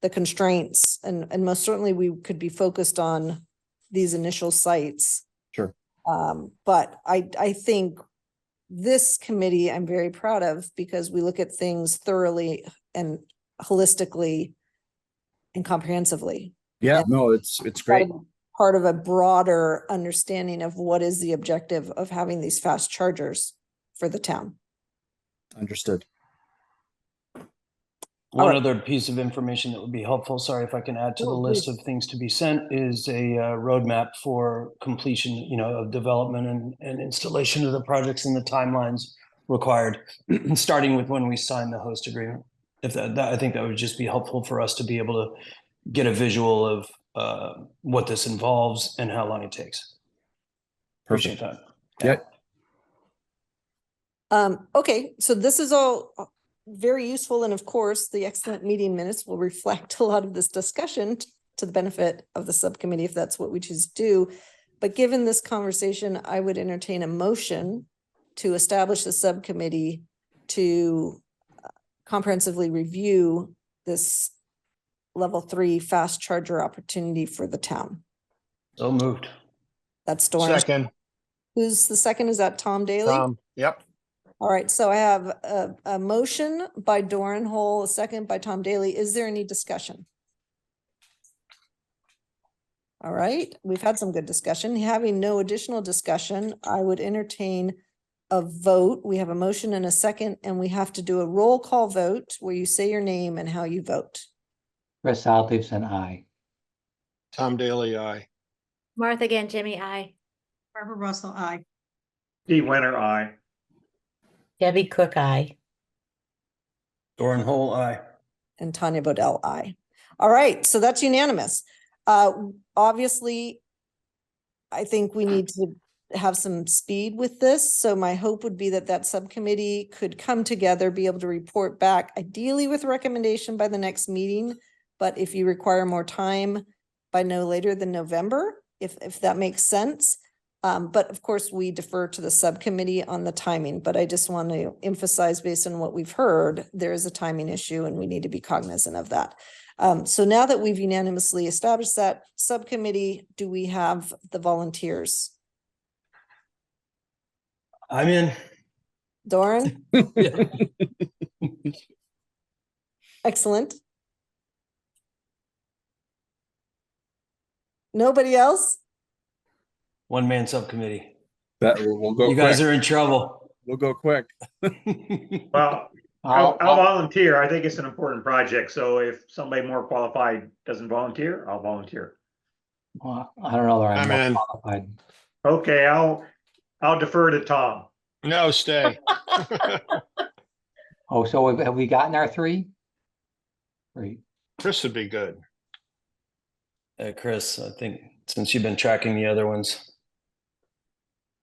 the constraints, and most certainly we could be focused on these initial sites. Sure. But I think this committee I'm very proud of, because we look at things thoroughly and holistically and comprehensively. Yeah, And no, it's great. part of a broader understanding of what is the objective of having these fast chargers for the town. Understood. One right. other piece of information that would be helpful, sorry if I can add to the Oh, list please. of things to be sent, is a roadmap for completion, of development and installation of the projects and the timelines required, starting with when we sign the host agreement. If that I think that would just be helpful for us to be able to get a visual of what this involves and how long it takes. Appreciate Perfect. that. Yeah. Okay, so this is all very useful, and of course, the excellent meeting minutes will reflect a lot of this discussion to the benefit of the subcommittee, if that's what we choose to do. But given this conversation, I would entertain a motion to establish a subcommittee to comprehensively review this level 3 fast charger opportunity for the town. So moved. That's Doran. Second, Who's the second? Is that Tom Daly? yep. All right, so I have a motion by Doran Hole, a second by Tom Daly. Is there any discussion? All right, we've had some good discussion. Having no additional discussion, I would entertain a vote. We have a motion and a second, and we have to do a roll call vote where you say your name and how you vote. Chris Alves, aye. Tom Daly, aye. Martha Jimmy, I. Barbara Russell, aye. Steve Winter, aye. Debbie Cook, aye. Doran Hole, aye. And Tanya Bodell, aye. All right, so that's unanimous. Obviously, I think we need to have some speed with this. So my hope would be that that subcommittee could come together, be able to report back, ideally with a recommendation by the next meeting. But if you require more time, by no later than November, if that makes sense. But of course, we defer to the subcommittee on the timing, but I just want to emphasize, based on what we've heard, there is a timing issue and we need to be cognizant of that. So now that we've unanimously established that subcommittee, do we have the volunteers? I'm in. Doran? Excellent. Nobody else? One man subcommittee. We'll go You guys quick. are in trouble. We'll go quick. Well, I'll volunteer. I think it's an important project. So if somebody more qualified doesn't volunteer, I'll volunteer. Well, I don't know that I'm I'm in. more qualified. Okay, I'll defer to Tom. No, stay. Oh, so have we gotten our three? Great. Chris would be good. Chris, I think since you've been tracking the other ones.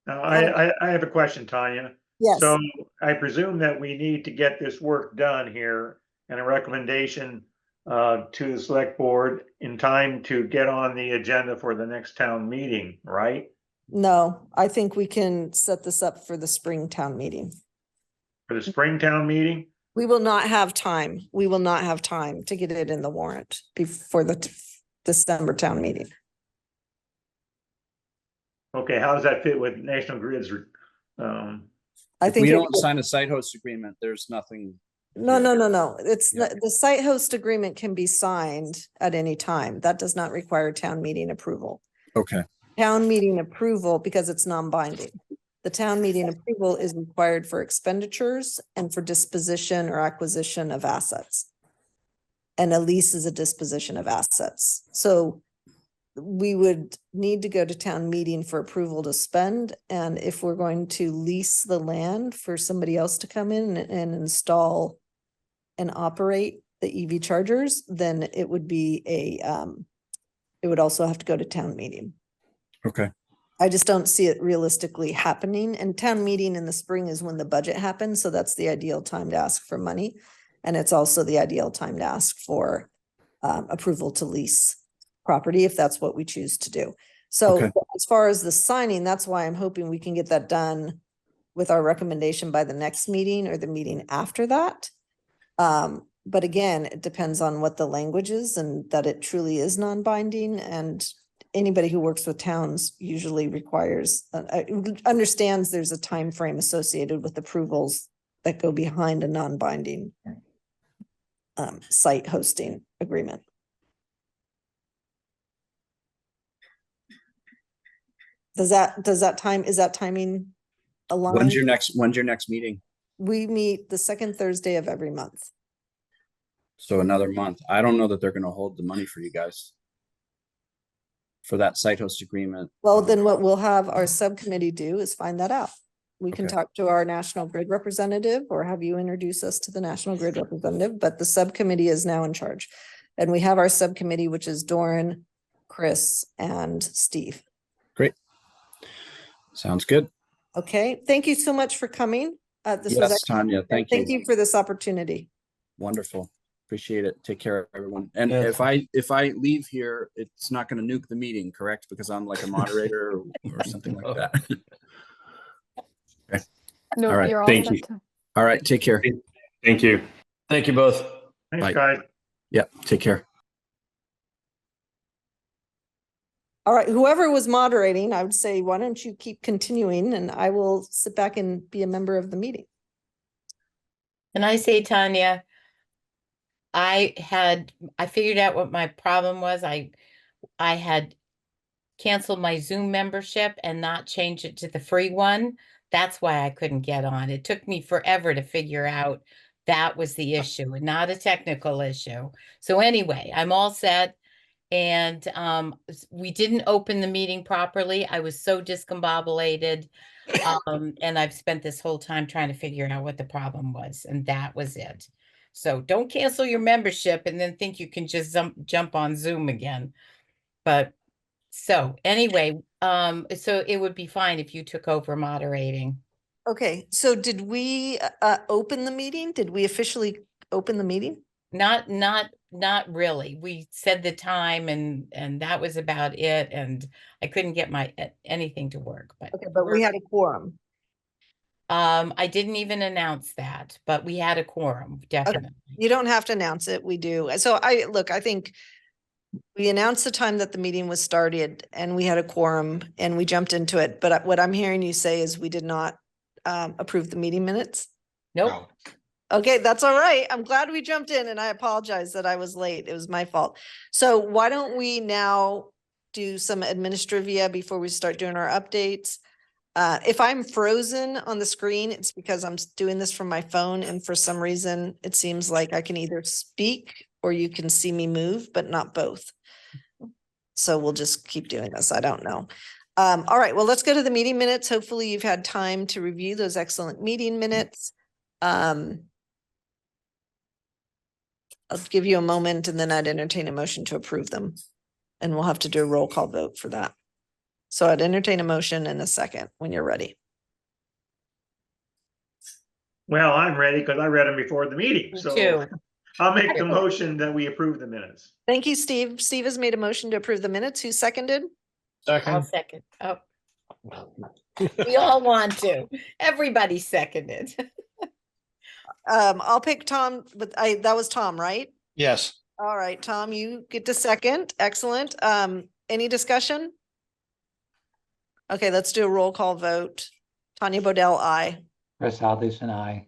Now, I have a question, Tanya. Yes. So I presume that we need to get this work done here and a recommendation to the select board in time to get on the agenda for the next town meeting, right? No, I think we can set this up for the spring town meeting. For the spring town meeting? We will not have time. We will not have time to get it in the warrant before the December town meeting. Okay, how does that fit with National Grid's? I If think we it don't would- sign a site host agreement, there's nothing. No. It's Yeah. not, the site host agreement can be signed at any time. That does not require town meeting approval. Okay, Town meeting approval, because it's non-binding. The town meeting approval is required for expenditures and for disposition or acquisition of assets. And a lease is a disposition of assets. So we would need to go to town meeting for approval to spend. And if we're going to lease the land for somebody else to come in and install and operate the EV chargers, then it would be it would also have to go to town meeting. okay, I just don't see it realistically happening, and town meeting in the spring is when the budget happens, so that's the ideal time to ask for money. And it's also the ideal time to ask for approval to lease property if that's what we choose to do. So Okay. as far as the signing, that's why I'm hoping we can get that done with our recommendation by the next meeting or the meeting after that. But again, it depends on what the language is and that it truly is non-binding, and anybody who works with towns usually requires, understands there's a time frame associated with approvals that go behind a non-binding site hosting agreement. Is that timing aligned? when's your next meeting? We meet the second Thursday of every month. So another month. I don't know that they're gonna hold the money for you guys. For that site host agreement. Well, then what we'll have our subcommittee do is find that out. We can Okay. talk to our National Grid representative or have you introduce us to the National Grid representative, but the subcommittee is now in charge. And we have our subcommittee, which is Doran, Chris, and Steve. Great. Sounds good. Okay, thank you so much for coming. This was Yes, Tanya, thank Thank you. you for this opportunity. Wonderful. Appreciate it. Take care, everyone. And Yeah. if I leave here, it's not gonna nuke the meeting, correct? Because I'm like a moderator or something like that. No, All right, you're all thank set you. to- All right, take care. Thank you. Thank you both. Thanks, Bye. guys. Yeah, take care. All right, whoever was moderating, I would say, why don't you keep continuing and I will sit back and be a member of the meeting. And I say, Tanya, I figured out what my problem was. I had canceled my Zoom membership and not changed it to the free one. That's why I couldn't get on. It took me forever to figure out that was the issue and not a technical issue. So anyway, I'm all set. And we didn't open the meeting properly. I was so discombobulated. And I've spent this whole time trying to figure out what the problem was, and that was it. So don't cancel your membership and then think you can just jump on Zoom again. But so anyway, so it would be fine if you took over moderating. Okay, so did we open the meeting? Did we officially open the meeting? Not really. We said the time and that was about it. And I couldn't get my anything to work, but Okay, but we had a quorum. I didn't even announce that, but we had a quorum, definitely. You don't have to announce it, we do. So I think we announced the time that the meeting was started and we had a quorum and we jumped into it. But what I'm hearing you say is we did not approve the meeting minutes. Nope. No. Okay, that's all right. I'm glad we jumped in and I apologize that I was late. It was my fault. So why don't we now do some administrivia before we start doing our updates? If I'm frozen on the screen, it's because I'm doing this from my phone, and for some reason, it seems like I can either speak or you can see me move, but not both. So we'll just keep doing this. I don't know. All right, well, let's go to the meeting minutes. Hopefully you've had time to review those excellent meeting minutes. I'll give you a moment and then I'd entertain a motion to approve them. And we'll have to do a roll call vote for that. So I'd entertain a motion in a second when you're ready. Well, I'm ready because I read them before the meeting, Me so too. I'll make the motion that we approve the minutes. Thank you, Steve. Steve has made a motion to approve the minutes. Who seconded? I'll Second. second. Oh, we all want to. Everybody seconded. I'll pick Tom, but that was Tom, right? Yes. All right, Tom, you get to second. Excellent. Any discussion? Okay, let's do a roll call vote. Tanya Bodell, aye. Chris Alderson, aye.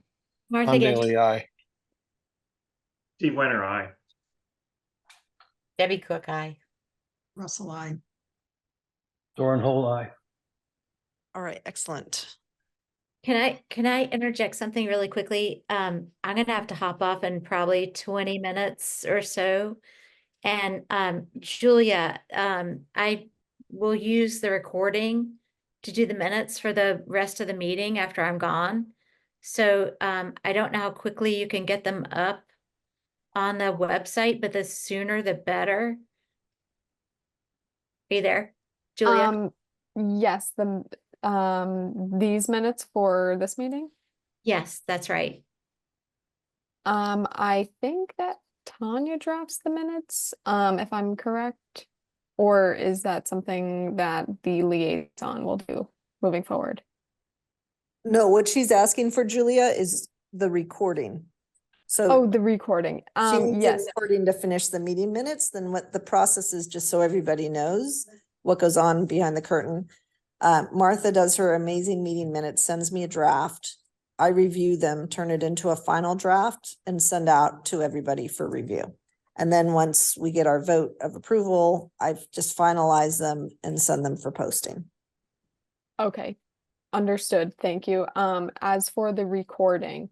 Martha Tom Gay. Daly, aye. Steve Winter, aye. Debbie Cook, aye. Russell, I. Doran Hole, aye. All right, excellent. Can I interject something really quickly? I'm gonna have to hop off in probably 20 minutes or so. And Julia, I will use the recording to do the minutes for the rest of the meeting after I'm gone. So I don't know how quickly you can get them up on the website, but the sooner the better. Are you there, Julia? Yes, these minutes for this meeting. Yes, that's right. I think that Tanya drafts the minutes, if I'm correct, or is that something that the liaison will do moving forward? No, what she's asking for, Julia, is the recording. So Oh, the recording. she needs the Yes. recording to finish the meeting minutes. Then what the process is, just so everybody knows what goes on behind the curtain. Martha does her amazing meeting minutes, sends me a draft. I review them, turn it into a final draft and send out to everybody for review. And then once we get our vote of approval, I've just finalized them and send them for posting. Okay, understood. Thank you. As for the recording,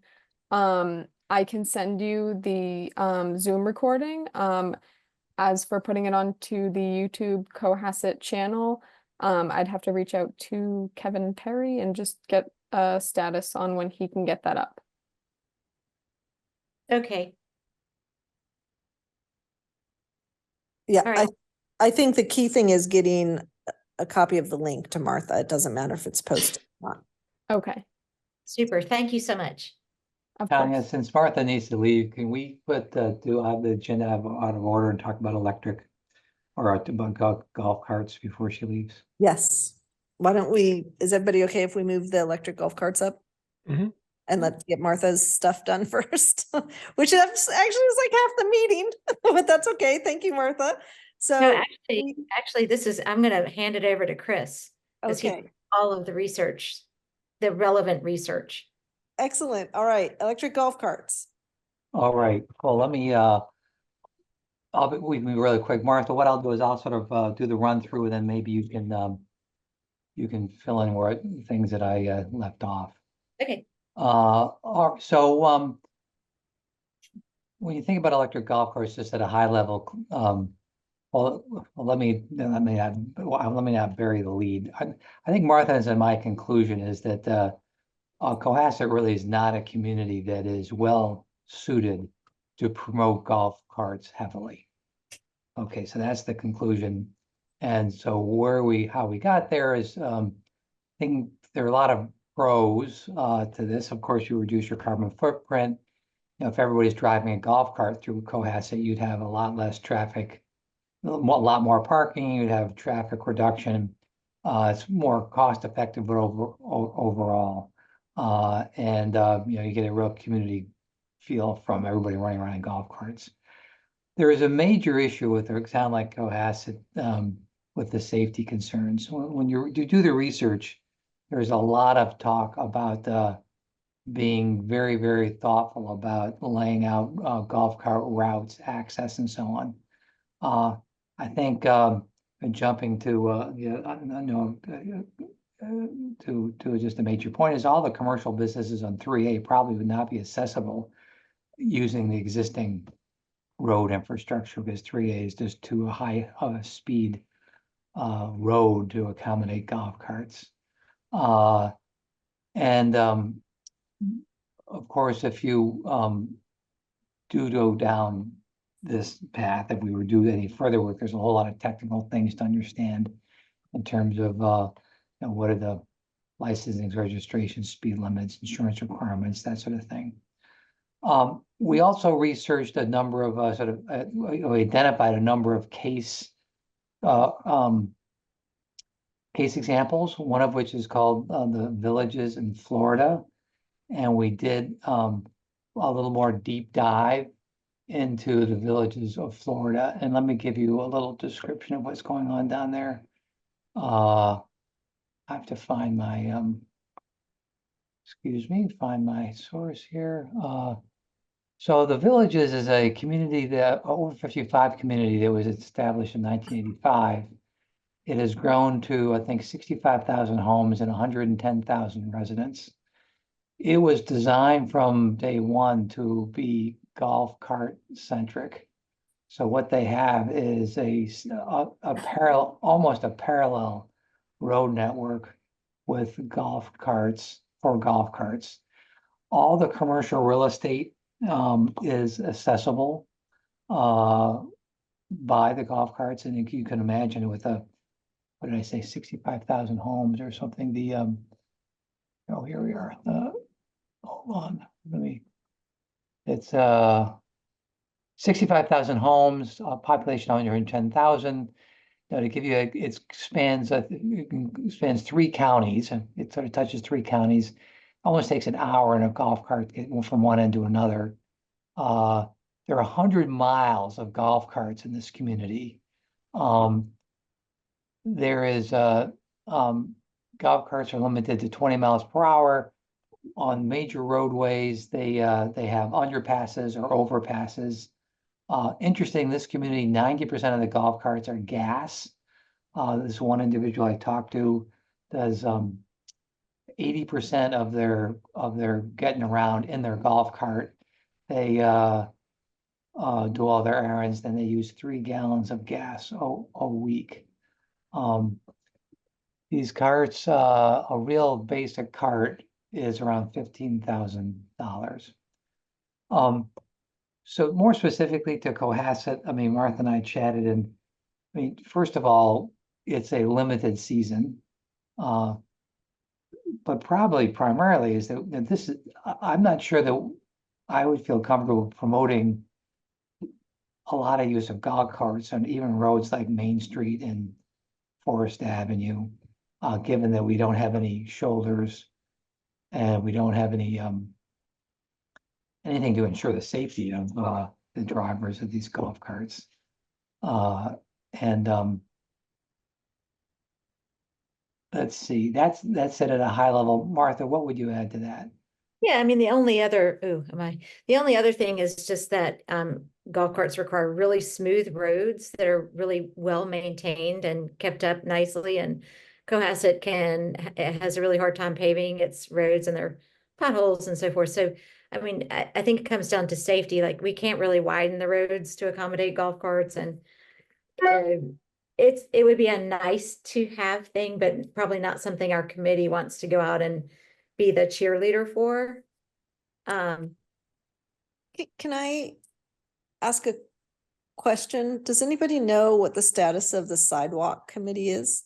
I can send you the Zoom recording. As for putting it onto the YouTube Cohasset channel, I'd have to reach out to Kevin Perry and just get a status on when he can get that up. Okay. Yeah, All right. I think the key thing is getting a copy of the link to Martha. It doesn't matter if it's posted or not. Okay, Super. Thank you so much. of Tanya, course. since Martha needs to leave, can we do have the agenda out of order and talk about electric or about golf carts before she leaves? Yes. Why don't we, is everybody okay if we move the electric golf carts up? Mhm. And let's get Martha's stuff done first, which is actually is like half the meeting, but that's okay. Thank you, Martha. So, No, actually, I'm gonna hand it over to Chris. 'Cause he okay, did all of the research, the relevant research. excellent. All right, electric golf carts. All right, well, let me, we can be really quick. Martha, what I'll do is I'll sort of do the run through and then maybe you can fill in where things that I left off. Okay. So when you think about electric golf carts, just at a high level, well, let me not bury the lead. I think Martha's and my conclusion is that Cohasset really is not a community that is well suited to promote golf carts heavily. Okay, so that's the conclusion. And so how we got there is, I think there are a lot of pros to this. Of course, you reduce your carbon footprint. You know, if everybody's driving a golf cart through Cohasset, you'd have a lot less traffic, a lot more parking, you'd have traffic reduction. It's more cost effective overall. You get a real community feel from everybody running around in golf carts. There is a major issue with a town like Cohasset with the safety concerns. When you do the research, there's a lot of talk about being very, very thoughtful about laying out golf cart routes, access, and so on. I think jumping to to just a major point is all the commercial businesses on 3A probably would not be accessible using the existing road infrastructure, because 3A is just too high of a speed road to accommodate golf carts. And of course, if you do go down this path, if we were to do any further work, there's a whole lot of technical things to understand in terms of you know, what are the licensing, registration, speed limits, insurance requirements, that sort of thing. We also researched a number of we identified a number of case examples, one of which is called the Villages in Florida. And we did a little more deep dive into the villages of Florida. And let me give you a little description of what's going on down there. I have to find my, find my source here. So the Villages is a community that, over 55 community that was established in 1985. It has grown to, I think, 65,000 homes and 110,000 residents. It was designed from day one to be golf cart centric. So what they have is almost a parallel road network with golf carts for golf carts. All the commercial real estate is accessible by the golf carts, and you can imagine with what did I say, 65,000 homes or something. The oh, here we are. Hold on, it's 65,000 homes, population 110,000. To give you it spans 3 counties, and it sort of touches 3 counties. Almost takes an hour in a golf cart to get from one end to another. There are 100 miles of golf carts in this community. There is golf carts are limited to 20 miles per hour. On major roadways, they have underpasses or overpasses. Interesting, this community, 90% of the golf carts are gas. This one individual I talked to does 80% of their getting around in their golf cart. They do all their errands, then they use 3 gallons of gas a week. These carts, a real basic cart is around $15,000. So more specifically to Cohasset, I mean, Martha and I chatted, and I mean, first of all, it's a limited season. But probably primarily is that this is, I'm not sure that I would feel comfortable promoting a lot of use of golf carts on even roads like Main Street and Forest Avenue, given that we don't have any shoulders and we don't have any anything to ensure the safety of the drivers of these golf carts. Let's see, that's it at a high level. Martha, what would you add to that? Yeah, I mean, the only other thing is just that golf carts require really smooth roads that are really well maintained and kept up nicely. And Cohasset has a really hard time paving its roads, and there are potholes and so forth. So, I mean, I think it comes down to safety. Like, we can't really widen the roads to accommodate golf carts, and it would be a nice to have thing, but probably not something our committee wants to go out and be the cheerleader for. Can I ask a question? Does anybody know what the status of the sidewalk committee is?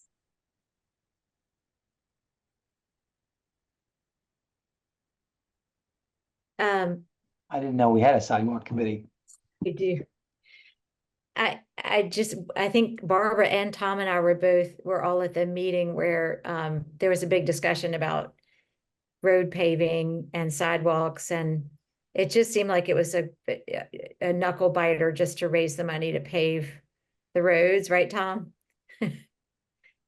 I didn't know we had a sidewalk committee. We do. I think Barbara and Tom and I were all at the meeting where there was a big discussion about road paving and sidewalks, and it just seemed like it was a knuckle biter just to raise the money to pave the roads, right, Tom?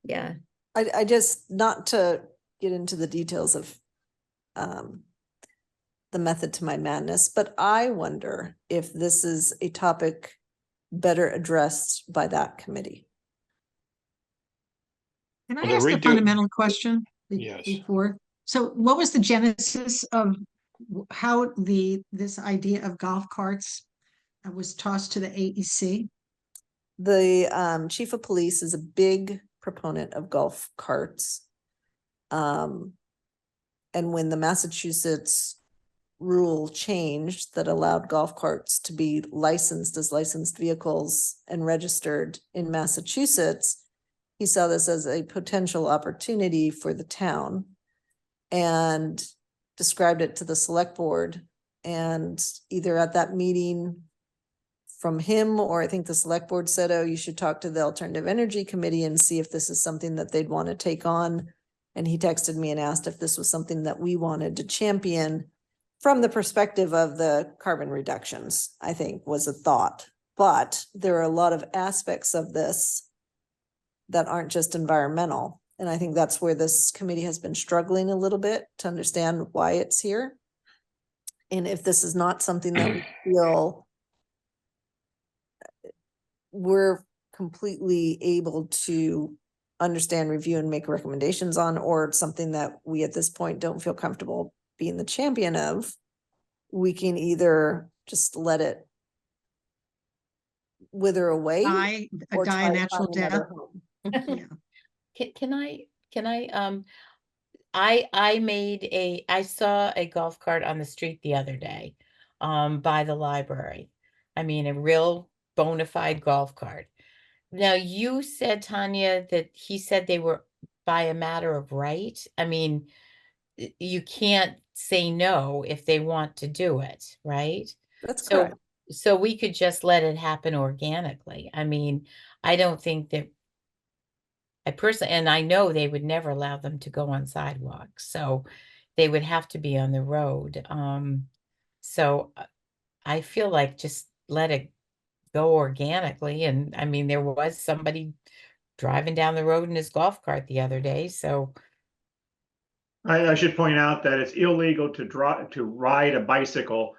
Yeah. I just, not to get into the details of the method to my madness, but I wonder if this is a topic better addressed by that committee. Can I Well, ask a fundamental question? Yes. before. So what was the genesis of how this idea of golf carts was tossed to the AEC? The chief of police is a big proponent of golf carts. And when the Massachusetts rule changed that allowed golf carts to be licensed as licensed vehicles and registered in Massachusetts, he saw this as a potential opportunity for the town and described it to the select board. And either at that meeting from him, or I think the select board said, oh, you should talk to the Alternative Energy Committee and see if this is something that they'd want to take on. And he texted me and asked if this was something that we wanted to champion from the perspective of the carbon reductions, I think was a thought. But there are a lot of aspects of this that aren't just environmental. And I think that's where this committee has been struggling a little bit to understand why it's here. And if this is not something that we feel we're completely able to understand, review, and make recommendations on, or something that we at this point don't feel comfortable being the champion of, we can either just let it wither away Die a or try to natural find another death. home. Yeah. Can I I saw a golf cart on the street the other day, by the library. I mean, a real bona fide golf cart. Now, you said, Tanya, that he said they were by a matter of right. I mean, you can't say no if they want to do it, right? That's So, correct. so we could just let it happen organically. I mean, I don't think that I personally, and I know they would never allow them to go on sidewalks, so they would have to be on the road. So I feel like just let it go organically. And I mean, there was somebody driving down the road in his golf cart the other day, so I should point out that it's illegal to ride a bicycle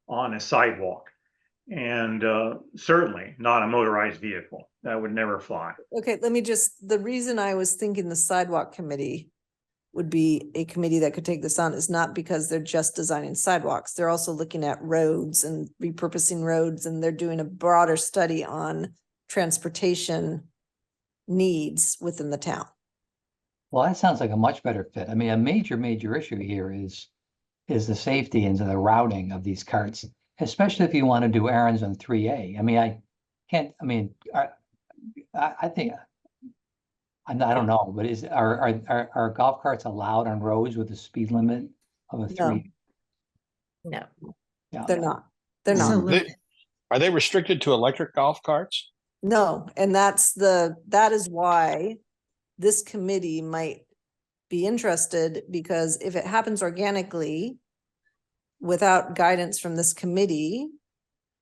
on a sidewalk. And certainly not a motorized vehicle. That would never fly. Okay, the reason I was thinking the sidewalk committee would be a committee that could take this on is not because they're just designing sidewalks. They're also looking at roads and repurposing roads, and they're doing a broader study on transportation needs within the town. Well, that sounds like a much better fit. I mean, a major issue here is the safety and the routing of these carts, especially if you want to do errands on 3A. I mean, I think, I don't know, but are golf carts allowed on roads with a speed limit of a 3? No. Yeah. They're not. They're So not. limited. Are they restricted to electric golf carts? No, and that is why this committee might be interested, because if it happens organically without guidance from this committee,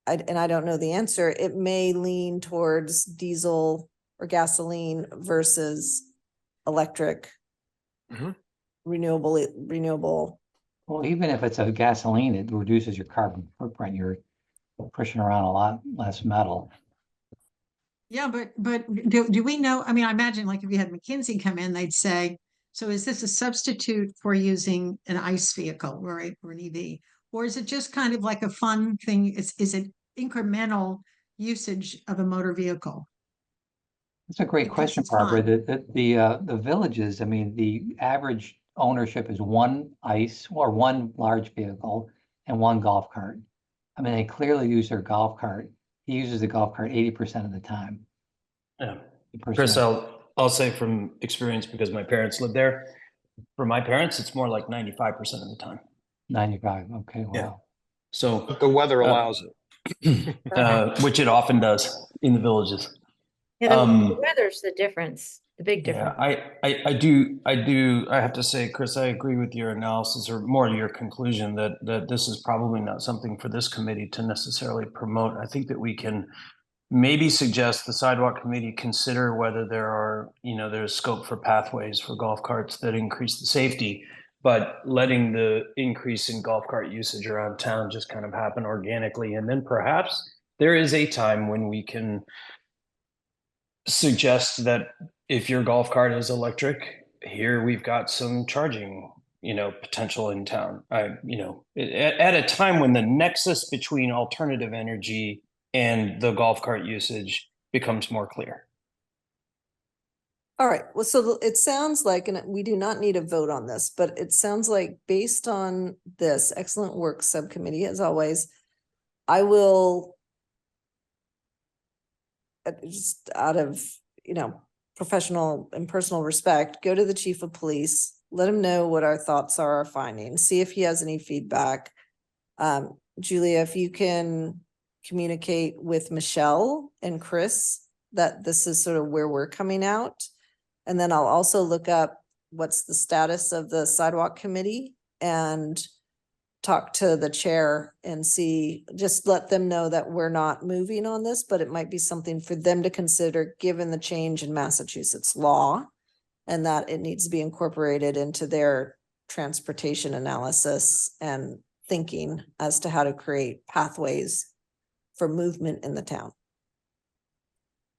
and I don't know the answer, it may lean towards diesel or gasoline versus electric, renewable. Well, even if it's a gasoline, it reduces your carbon footprint. You're pushing around a lot less metal. Yeah, but do we know? I mean, I imagine like if you had McKinsey come in, they'd say, so is this a substitute for using an ICE vehicle, right, or an EV? Or is it just kind of like a fun thing? Is it incremental usage of a motor vehicle? That's a great Because question, it's Barbara. fun. The villages, I mean, the average ownership is one ICE or one large vehicle and one golf cart. I mean, they clearly use their golf cart. He uses the golf cart 80% of the time. Yeah. The person Chris, that- I'll say from experience, because my parents lived there. For my parents, it's more like 95% of the time. 95. Okay, wow. Yeah. So, But the weather allows it. which it often does in the villages. Yeah, the weather's the difference, the big Yeah, difference. I have to say, Chris, I agree with your analysis, or more your conclusion that this is probably not something for this committee to necessarily promote. I think that we can maybe suggest the sidewalk committee consider whether there's scope for pathways for golf carts that increase the safety, but letting the increase in golf cart usage around town just kind of happen organically. And then perhaps there is a time when we can suggest that if your golf cart is electric, here we've got some charging, potential in town. At a time when the nexus between alternative energy and the golf cart usage becomes more clear. All right, well, so it sounds like, and we do not need a vote on this, but it sounds like based on this excellent work subcommittee, as always, I will just out of, professional and personal respect, go to the chief of police, let him know what our thoughts are, our findings, see if he has any feedback. Julia, if you can communicate with Michelle and Chris that this is sort of where we're coming out. And then I'll also look up what's the status of the sidewalk committee and talk to the chair and see, just let them know that we're not moving on this, but it might be something for them to consider given the change in Massachusetts law and that it needs to be incorporated into their transportation analysis and thinking as to how to create pathways for movement in the town.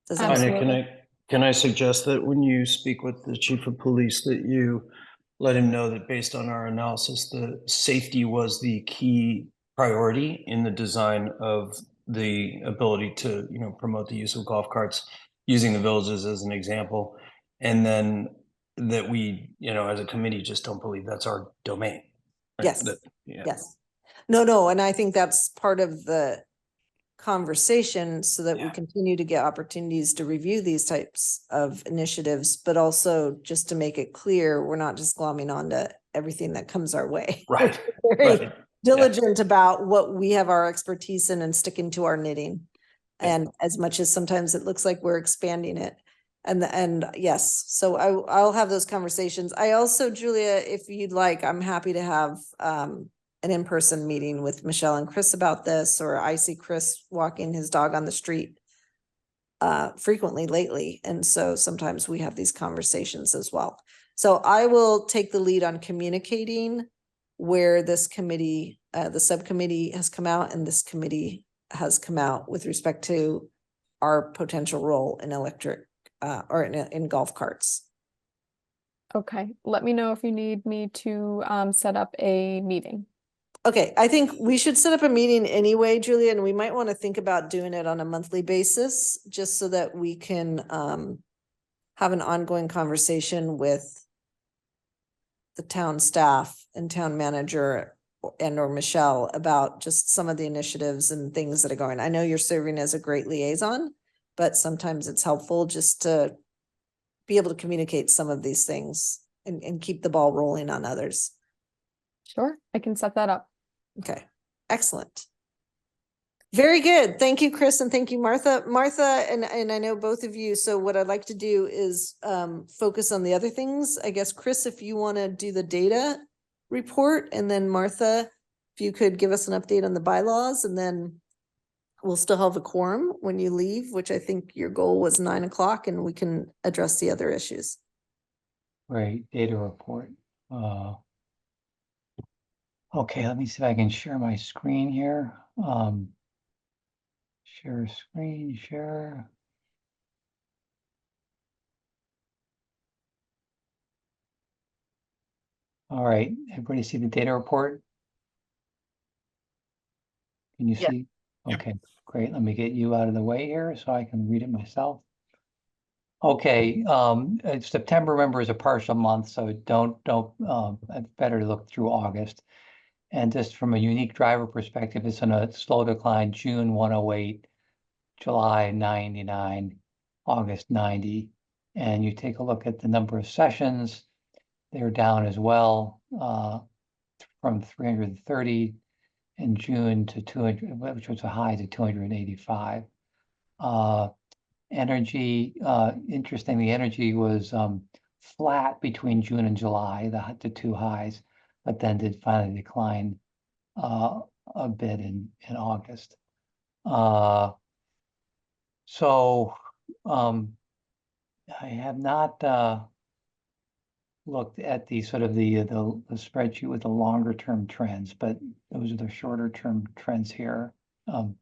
Does that Anya, Absolutely. can I suggest that when you speak with the chief of police that you let him know that based on our analysis, the safety was the key priority in the design of the ability to, promote the use of golf carts, using the villages as an example. And then that we, as a committee, just don't believe that's our domain. Right? Yes. Yeah. Yes. No, and I think that's part of the conversation so that we Yeah. continue to get opportunities to review these types of initiatives, but also just to make it clear, we're not just glomming onto everything that comes our way. Right. We're very Right. diligent about what we have our expertise in and sticking to our knitting. Yeah. And as much as sometimes it looks like we're expanding it. And yes, so I'll have those conversations. I also, Julia, if you'd like, I'm happy to have an in-person meeting with Michelle and Chris about this, or I see Chris walking his dog on the street frequently lately. And so sometimes we have these conversations as well. So I will take the lead on communicating where this committee, the subcommittee has come out and this committee has come out with respect to our potential role in electric or in golf carts. Okay, let me know if you need me to set up a meeting. Okay, I think we should set up a meeting anyway, Julia, and we might want to think about doing it on a monthly basis, just so that we can have an ongoing conversation with the town staff and town manager and or Michelle about just some of the initiatives and things that are going. I know you're serving as a great liaison, but sometimes it's helpful just to be able to communicate some of these things and keep the ball rolling on others. Sure, I can set that up. Okay, excellent. Very good. Thank you, Chris, and thank you, Martha. Martha, and I know both of you, so what I'd like to do is focus on the other things. I guess, Chris, if you want to do the data report, and then Martha, if you could give us an update on the bylaws, and then we'll still have a quorum when you leave, which I think your goal was 9 o'clock, and we can address the other issues. Right, data report. Okay, let me see if I can share my screen here. Share screen, share. All right, everybody see the data report? Can you Yeah. see? Okay, great. Let me get you out of the way here so I can read it myself. Okay, September, remember, is a partial month, so it's better to look through August. And just from a unique driver perspective, it's on a slow decline, June 108, July 99, August 90. And you take a look at the number of sessions, they're down as well, from 330 in June to 200, which was a high, to 285. Energy, interestingly, energy was flat between June and July, the two highs, but then did finally decline a bit in August. So I have not looked at the sort of the spreadsheet with the longer term trends, but those are the shorter term trends here. And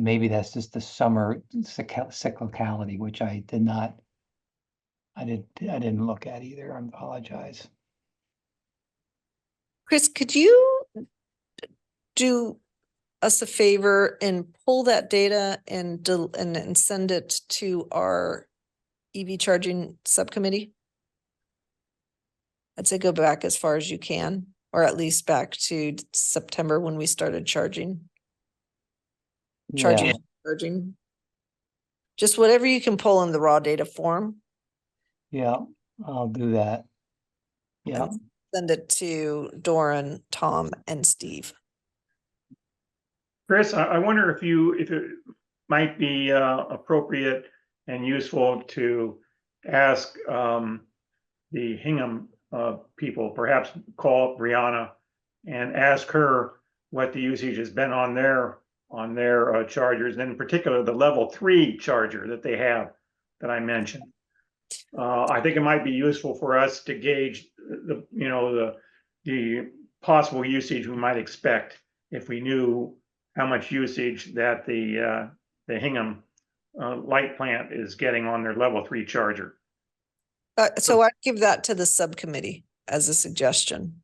maybe that's just the summer cyclicality, which I did not I didn't look at either. I apologize. Chris, could you do us a favor and pull that data and and send it to our EV charging subcommittee? I'd say go back as far as you can, or at least back to September when we started charging. Yeah, Charging. Just whatever you can pull in the raw data form. yeah, I'll do that. Yeah, And send it to Doran, Tom, and Steve. Chris, I wonder if it might be appropriate and useful to ask the Hingham people, perhaps call Brianna and ask her what the usage has been on their chargers, and in particular the level 3 charger that they have that I mentioned. I think it might be useful for us to gauge the possible usage we might expect if we knew how much usage that the Hingham light plant is getting on their level 3 charger. So I'd give that to the subcommittee as a suggestion.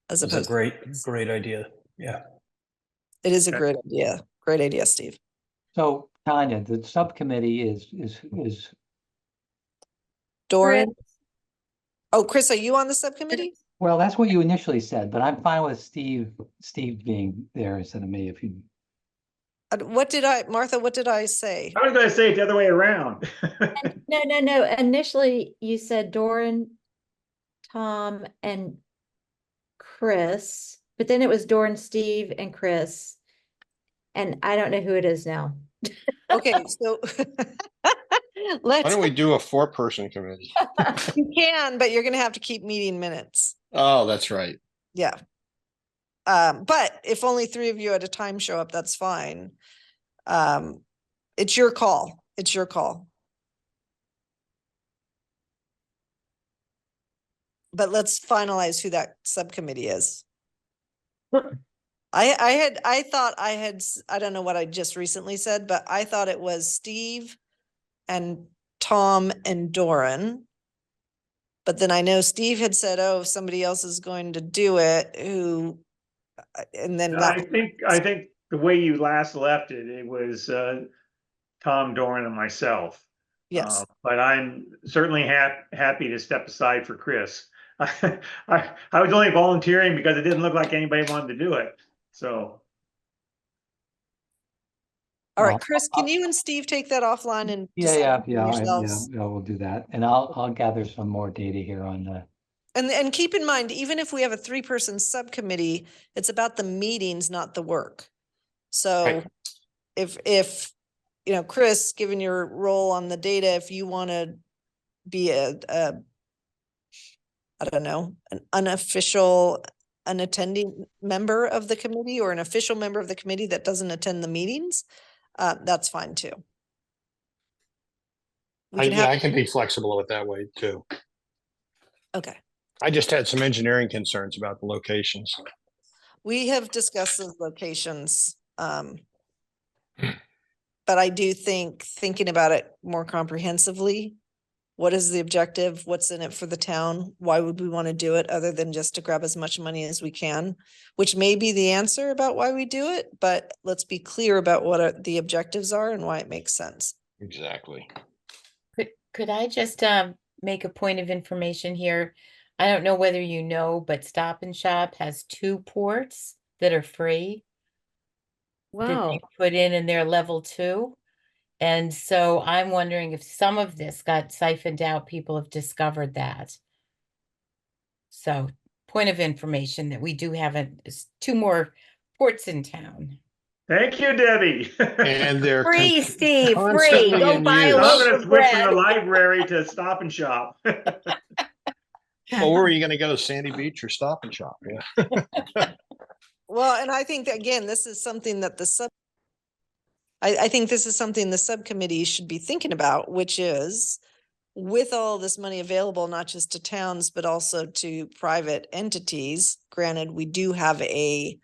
As That's a opposed, great idea. Yeah. it is a Okay. great idea. Great idea, Steve. so Tanya, the subcommittee is Doran. Oh, Chris, are you on the subcommittee? well, that's what you initially said, but I'm fine with Steve being there instead of me if you. Martha, what did I say? I was going to say it the other way around. No. Initially, you said Doran, Tom, and Chris, but then it was Doran, Steve, and Chris. And I don't know who it is now. Okay, so Why let's, don't we do a 4-person committee? you can, but you're gonna have to keep meeting minutes. Oh, that's right. Yeah. But if only 3 of you at a time show up, that's fine. It's your call. It's your call. But let's finalize who that subcommittee is. I thought I don't know what I just recently said, but I thought it was Steve and Tom and Doran. But then I know Steve had said, oh, if somebody else is going to do it, and then I think the way you last left it was Tom, Doran, and myself. yes. But I'm certainly happy to step aside for Chris. I was only volunteering because it didn't look like anybody wanted to do it. So. All right, Well, Chris, can you and Steve take that offline and decide Yeah, between yeah, yourselves? we'll do that. And I'll gather some more data here on the, And keep in mind, even if we have a 3-person subcommittee, it's about the meetings, not the work. So Right. if Chris, given your role on the data, if you want to be I don't know, an unofficial, unattending member of the committee or an official member of the committee that doesn't attend the meetings, that's fine too. We can have, I can be flexible with that way too. okay. I just had some engineering concerns about the locations. We have discussed those locations. But I do think thinking about it more comprehensively, what is the objective? What's in it for the town? Why would we want to do it other than just to grab as much money as we can? Which may be the answer about why we do it, but let's be clear about what the objectives are and why it makes sense. Exactly. Could I just make a point of information here? I don't know whether you know, but Stop and Shop has 2 ports that are free that Wow. they put in their level 2. And so I'm wondering if some of this got siphoned out, people have discovered that. So point of information that we do have 2 more ports in town. Thank you, Debbie. And they're Free, Steve, free. constantly Go in buy a use. I'm loaf gonna of switch from the bread. library to Stop and Shop. Well, where are you going to go? Sandy Beach or Stop and Shop? Yeah. Well, and I think that, again, this is something that I think this is something the subcommittee should be thinking about, which is with all this money available, not just to towns, but also to private entities. Granted, we do have a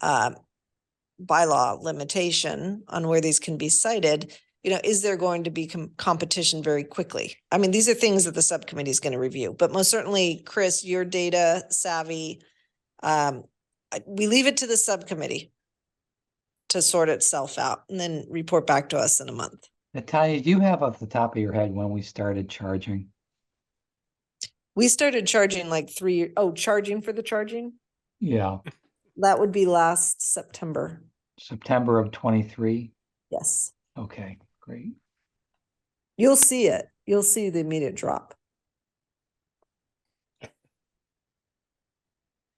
bylaw limitation on where these can be cited. is there going to be competition very quickly? I mean, these are things that the subcommittee is going to review, but most certainly, Chris, your data savvy, we leave it to the subcommittee to sort itself out and then report back to us in a month. Natalia, do you have off the top of your head when we started charging? We started charging like charging for the charging? Yeah, That would be last September. September of 23. Yes. Okay, great. You'll see it. You'll see the immediate drop.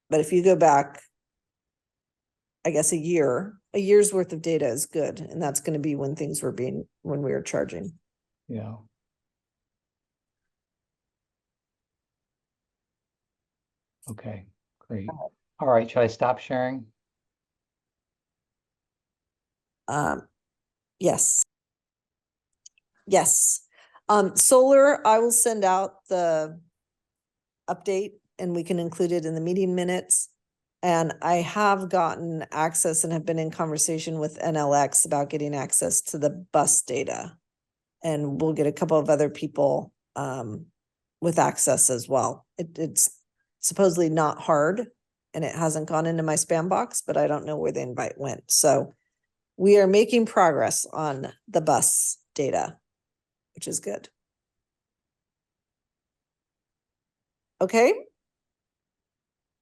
But if you go back, I guess a year's worth of data is good. And that's going to be when when we were charging. Yeah. Okay, great. All right, should I stop sharing? Yes. Yes. Solar, I will send out the update and we can include it in the meeting minutes. And I have gotten access and have been in conversation with NLX about getting access to the bus data. And we'll get a couple of other people with access as well. It's supposedly not hard and it hasn't gone into my spam box, but I don't know where the invite went. So we are making progress on the bus data, which is good. Okay.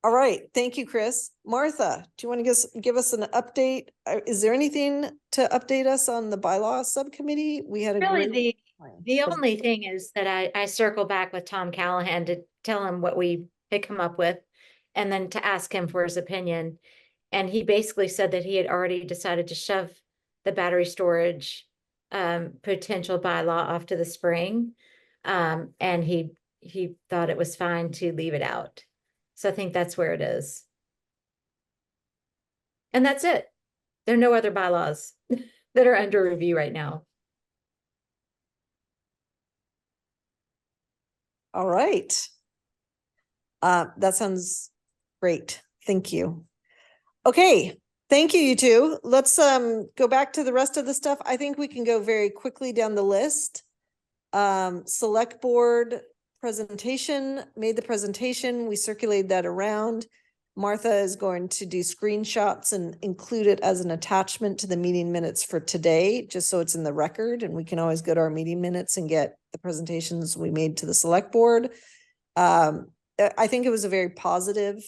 All right. Thank you, Chris. Martha, do you want to give us an update? Is there anything to update us on the bylaw subcommittee? We had a Really, great the only thing is that I circle back with Tom Callahan to tell him what we had come up with and then to ask him for his opinion. And he basically said that he had already decided to shove the battery storage potential bylaw off to the spring. And he thought it was fine to leave it out. So I think that's where it is. And that's it. There are no other bylaws that are under review right now. All right. That sounds great. Thank you. Okay. Thank you, you two. Let's go back to the rest of the stuff. I think we can go very quickly down the list. Select board presentation, made the presentation. We circulated that around. Martha is going to do screenshots and include it as an attachment to the meeting minutes for today, just so it's in the record. And we can always go to our meeting minutes and get the presentations we made to the select board. I think it was a very positive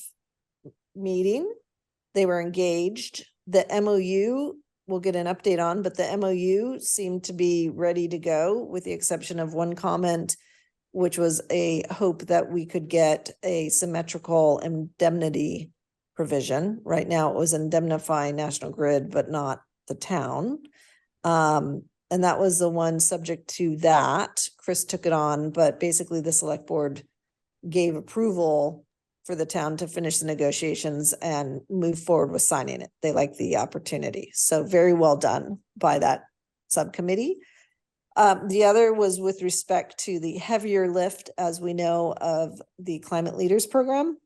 meeting. They were engaged. The MOU, we'll get an update on, but the MOU seemed to be ready to go with the exception of one comment, which was a hope that we could get a symmetrical indemnity provision. Right now it was indemnifying National Grid, but not the town. And that was the one subject to that. Chris took it on, but basically the select board gave approval for the town to finish the negotiations and move forward with signing it. They liked the opportunity. So very well done by that subcommittee. The other was with respect to the heavier lift, as we know, of the Climate Leaders Program.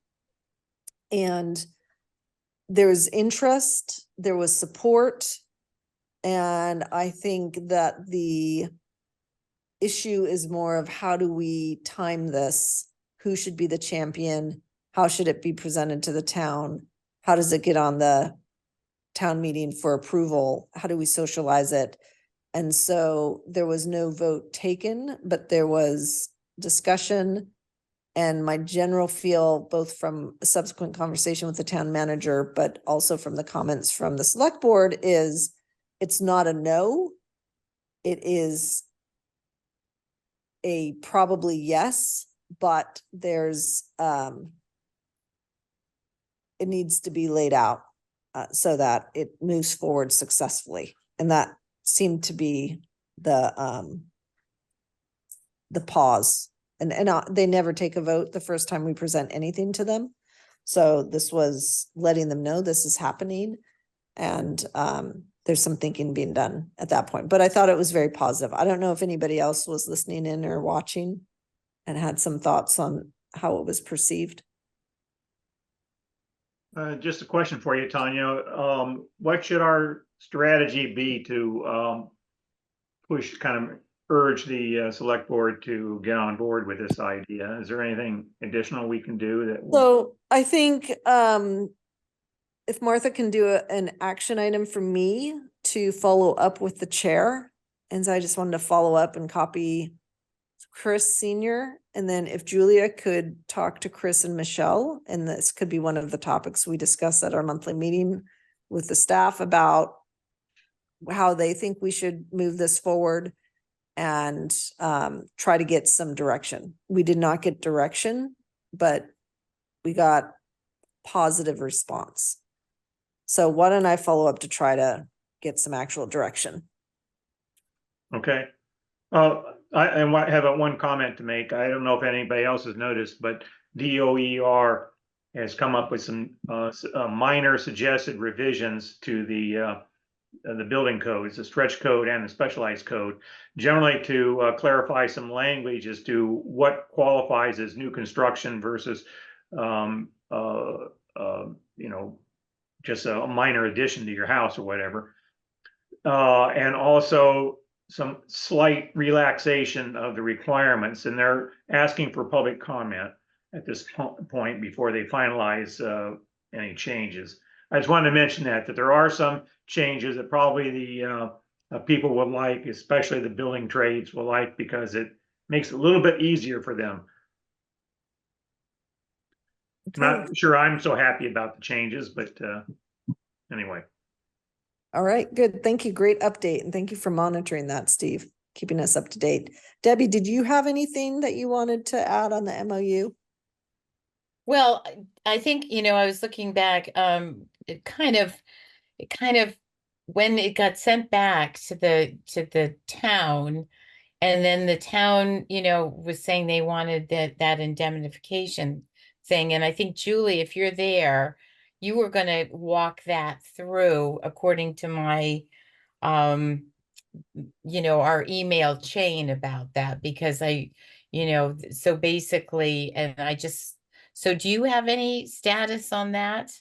And there was interest, there was support. And I think that the issue is more of how do we time this? Who should be the champion? How should it be presented to the town? How does it get on the town meeting for approval? How do we socialize it? And so there was no vote taken, but there was discussion. And my general feel, both from a subsequent conversation with the town manager, but also from the comments from the select board, is it's not a no. It is a probably yes, but there's it needs to be laid out so that it moves forward successfully. And that seemed to be the pause. And they never take a vote the first time we present anything to them. So this was letting them know this is happening. And there's some thinking being done at that point. But I thought it was very positive. I don't know if anybody else was listening in or watching and had some thoughts on how it was perceived. Just a question for you, Tanya. What should our strategy be to push, kind of urge the select board to get on board with this idea. Is there anything additional we can do that? So I think if Martha can do an action item for me to follow up with the chair, and so I just wanted to follow up and copy Chris Senior, and then if Julia could talk to Chris and Michelle, and this could be one of the topics we discuss at our monthly meeting with the staff about how they think we should move this forward and try to get some direction. We did not get direction, but we got positive response. So why don't I follow up to try to get some actual direction? Okay. I have one comment to make. I don't know if anybody else has noticed, but DOER has come up with some minor suggested revisions to the building codes, the stretch code and the specialized code, generally to clarify some language as to what qualifies as new construction versus, just a minor addition to your house or whatever. And also some slight relaxation of the requirements, and they're asking for public comment at this point before they finalize any changes. I just wanted to mention that there are some changes that probably the people would like, especially the building trades will like, because it makes it a little bit easier for them. Okay. Not sure I'm so happy about the changes, but anyway. All right, good. Thank you. Great update. And thank you for monitoring that, Steve, keeping us up to date. Debbie, did you have anything that you wanted to add on the MOU? Well, I think, I was looking back, it kind of, when it got sent back to the town, and then the town, was saying they wanted that indemnification thing. And I think, Julie, if you're there, you were gonna walk that through according to my, our email chain about that, because so basically, so do you have any status on that,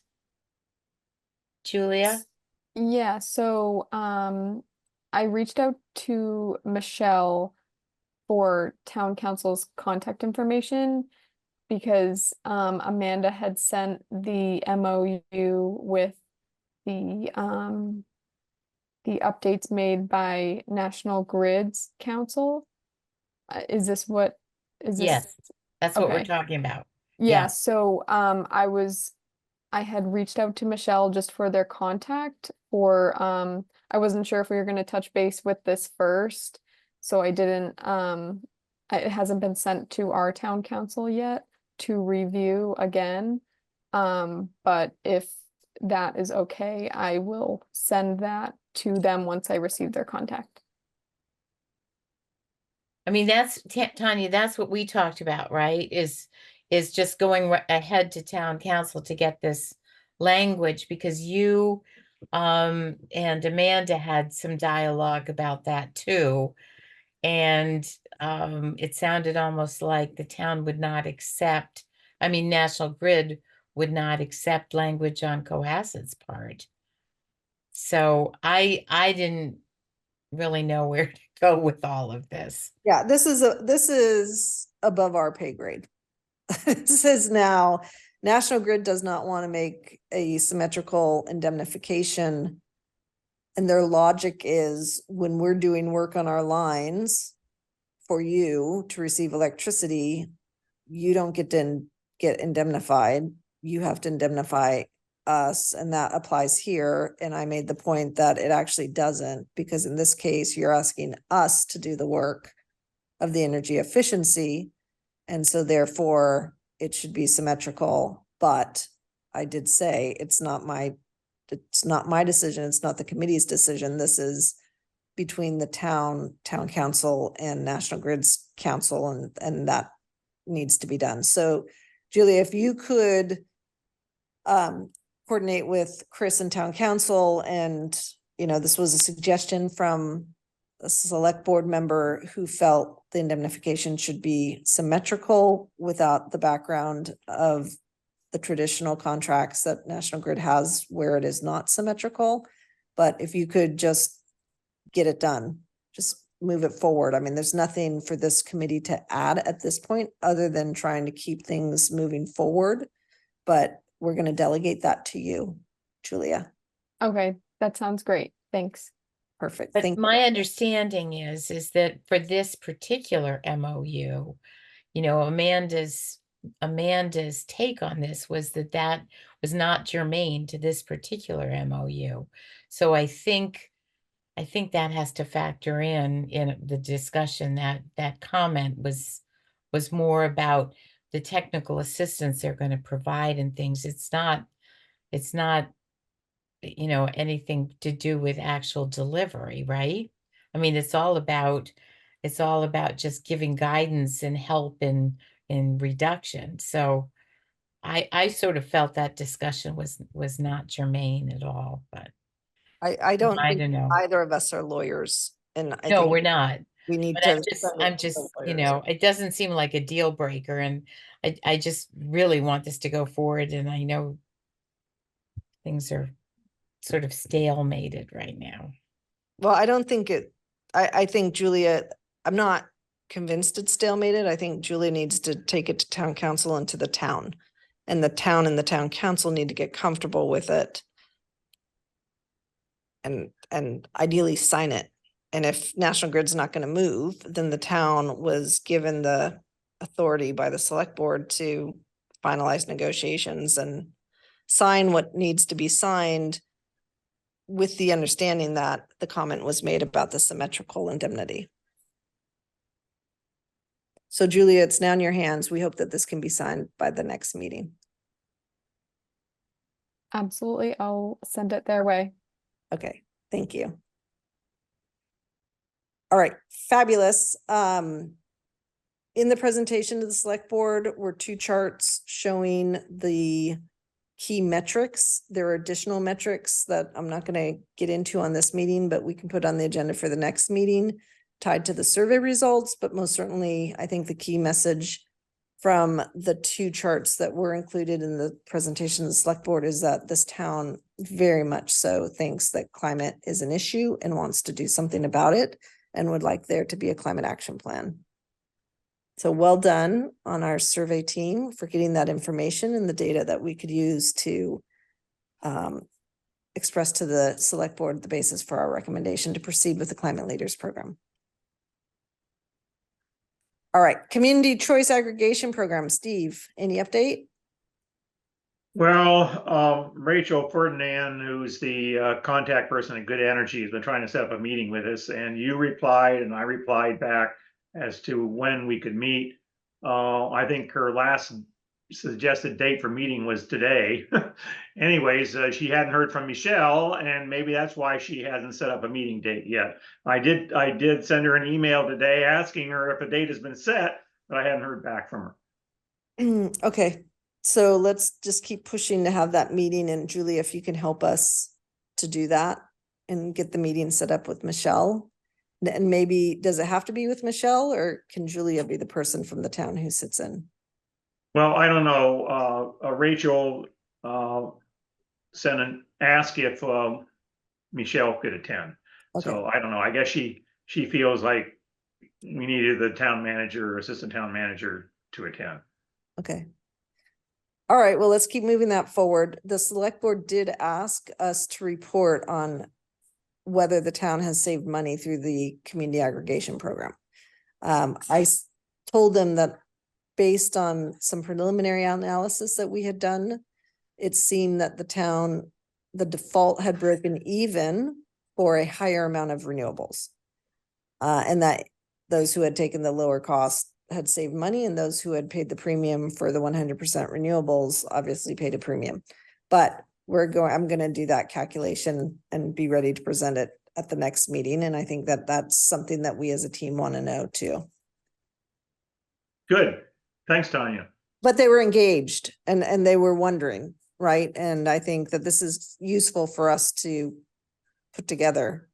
Julia? Yeah, so I reached out to Michelle for town council's contact information because Amanda had sent the MOU with the updates made by National Grid's council. Is this what is this? Yes, that's what we're Okay. talking about. Yeah, so I had reached out to Michelle just for their contact for I wasn't sure if we were going to touch base with this first, so I didn't it hasn't been sent to our town council yet to review again. But if that is okay, I will send that to them once I receive their contact. I mean, that's Tanya, that's what we talked about, right? Is just going ahead to town council to get this language, because you and Amanda had some dialogue about that too. And it sounded almost like the town would not accept, National Grid would not accept language on Cohasset's part. So I didn't really know where to go with all of this. Yeah, this is above our pay grade. This is now, National Grid does not want to make a symmetrical indemnification. And their logic is when we're doing work on our lines for you to receive electricity, you don't get to get indemnified. You have to indemnify us, and that applies here. And I made the point that it actually doesn't, because in this case, you're asking us to do the work of the energy efficiency. And so therefore it should be symmetrical, but I did say it's not my decision. It's not the committee's decision. This is between the town council and National Grid's council, and that needs to be done. So Julia, if you could coordinate with Chris and town council, and this was a suggestion from a select board member who felt the indemnification should be symmetrical without the background of the traditional contracts that National Grid has where it is not symmetrical. But if you could just get it done, just move it forward. I mean, there's nothing for this committee to add at this point, other than trying to keep things moving forward. But we're gonna delegate that to you, Julia. Okay, that sounds great. Thanks. Perfect. But Thank you. my understanding is that for this particular MOU, you know, Amanda's take on this was that was not germane to this particular MOU. So I think that has to factor in the discussion, that comment was more about the technical assistance they're going to provide and things. It's not, you know, anything to do with actual delivery, right? I mean, it's all about just giving guidance and help in reduction. So I sort of felt that discussion was not germane at all, but I don't I think don't know. either of us are lawyers, and I No, think we're not. we need But to. I'm just, you know, it doesn't seem like a deal breaker, and I just really want this to go forward, and I know things are sort of stalemated right now. Well, I don't think I think Julia, I'm not convinced it's stalemated. I think Julia needs to take it to town council and to the town. And the town council need to get comfortable with it. And ideally sign it. And if National Grid's not going to move, then the town was given the authority by the select board to finalize negotiations and sign what needs to be signed, with the understanding that the comment was made about the symmetrical indemnity. So Julia, it's now in your hands. We hope that this can be signed by the next meeting. Absolutely. I'll send it their way. Okay, thank you. All right, fabulous. In the presentation to the select board were 2 charts showing the key metrics. There are additional metrics that I'm not going to get into on this meeting, but we can put on the agenda for the next meeting tied to the survey results. But most certainly, I think the key message from the 2 charts that were included in the presentation of the select board is that this town very much so thinks that climate is an issue and wants to do something about it and would like there to be a climate action plan. So well done on our survey team for getting that information and the data that we could use to express to the select board the basis for our recommendation to proceed with the Climate Leaders Program. All right, Community Choice Aggregation Program. Steve, any update? Well, Rachel Ferdinand, who's the contact person at Good Energy, has been trying to set up a meeting with us, and you replied and I replied back as to when we could meet. I think her last suggested date for meeting was today. Anyways, she hadn't heard from Michelle, and maybe that's why she hasn't set up a meeting date yet. I did send her an email today asking her if a date has been set, but I hadn't heard back from her. Okay, so let's just keep pushing to have that meeting, and Julie, if you can help us to do that and get the meeting set up with Michelle. And maybe, does it have to be with Michelle, or can Julia be the person from the town who sits in? Well, I don't know. Rachel asked if Michelle could attend. Okay. So I don't know. I guess she feels like we needed the town manager or assistant town manager to attend. Okay. All right, well, let's keep moving that forward. The select board did ask us to report on whether the town has saved money through the community aggregation program. I told them that based on some preliminary analysis that we had done, it seemed that the default had broken even for a higher amount of renewables. And that those who had taken the lower cost had saved money, and those who had paid the premium for the 100% renewables obviously paid a premium. But I'm going to do that calculation and be ready to present it at the next meeting. And I think that that's something that we as a team want to know too. Good. Thanks, Tanya. But they were engaged and they were wondering, right? And I think that this is useful for us to put together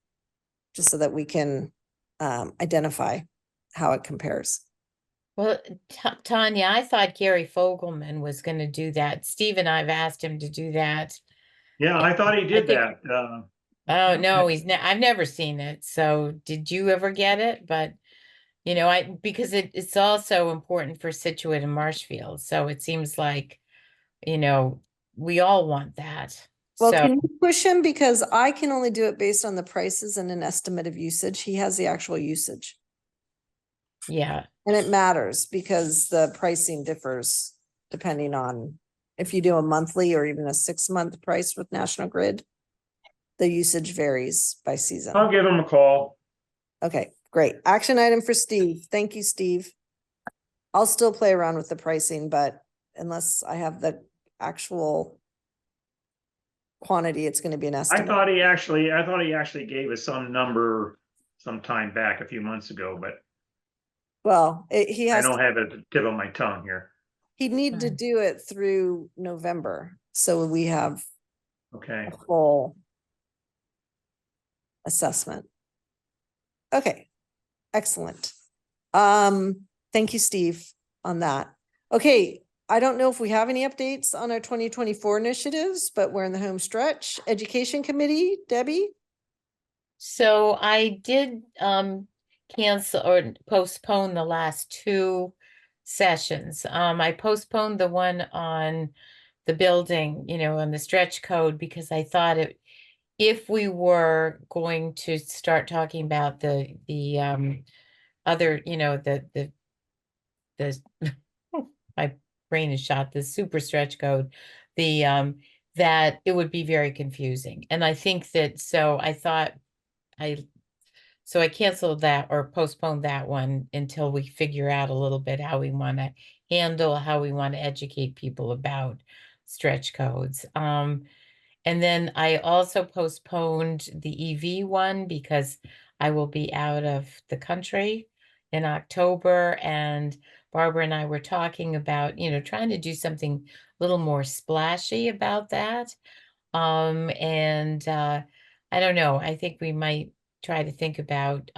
just so that we can identify how it compares. Well, Tanya, I thought Gary Fogelman was going to do that. Steve and I've asked him to do that. Yeah, I thought he did that. Oh, no, I've never seen it. So did you ever get it? But, because it's also important for Situate and Marshfield. So it seems like, we all want that. Well, So, can you push him? Because I can only do it based on the prices and an estimate of usage. He has the actual usage. yeah. And it matters because the pricing differs depending on if you do a monthly or even a 6-month price with National Grid. The usage varies by season. I'll give him a call. Okay, great. Action item for Steve. Thank you, Steve. I'll still play around with the pricing, but unless I have the actual quantity, it's going to be an I estimate. thought he actually gave us some number some time back a few months ago, but Well, he I has, don't have it at the tip of my tongue here. he'd need to do it through November. So we have Okay. a full assessment. Okay, excellent. Thank you, Steve, on that. Okay, I don't know if we have any updates on our 2024 initiatives, but we're in the home stretch. Education Committee, Debbie? So I did cancel or postpone the last 2 sessions. I postponed the one on the building, on the stretch code, because I thought if we were going to start talking about the other, the my brain is shot, the super stretch code, that it would be very confusing. And I think that, so I canceled that or postponed that one until we figure out a little bit how we want to educate people about stretch codes. And then I also postponed the EV one because I will be out of the country in October, and Barbara and I were talking about, trying to do something a little more splashy about that. And I don't know, I think we might try to think about,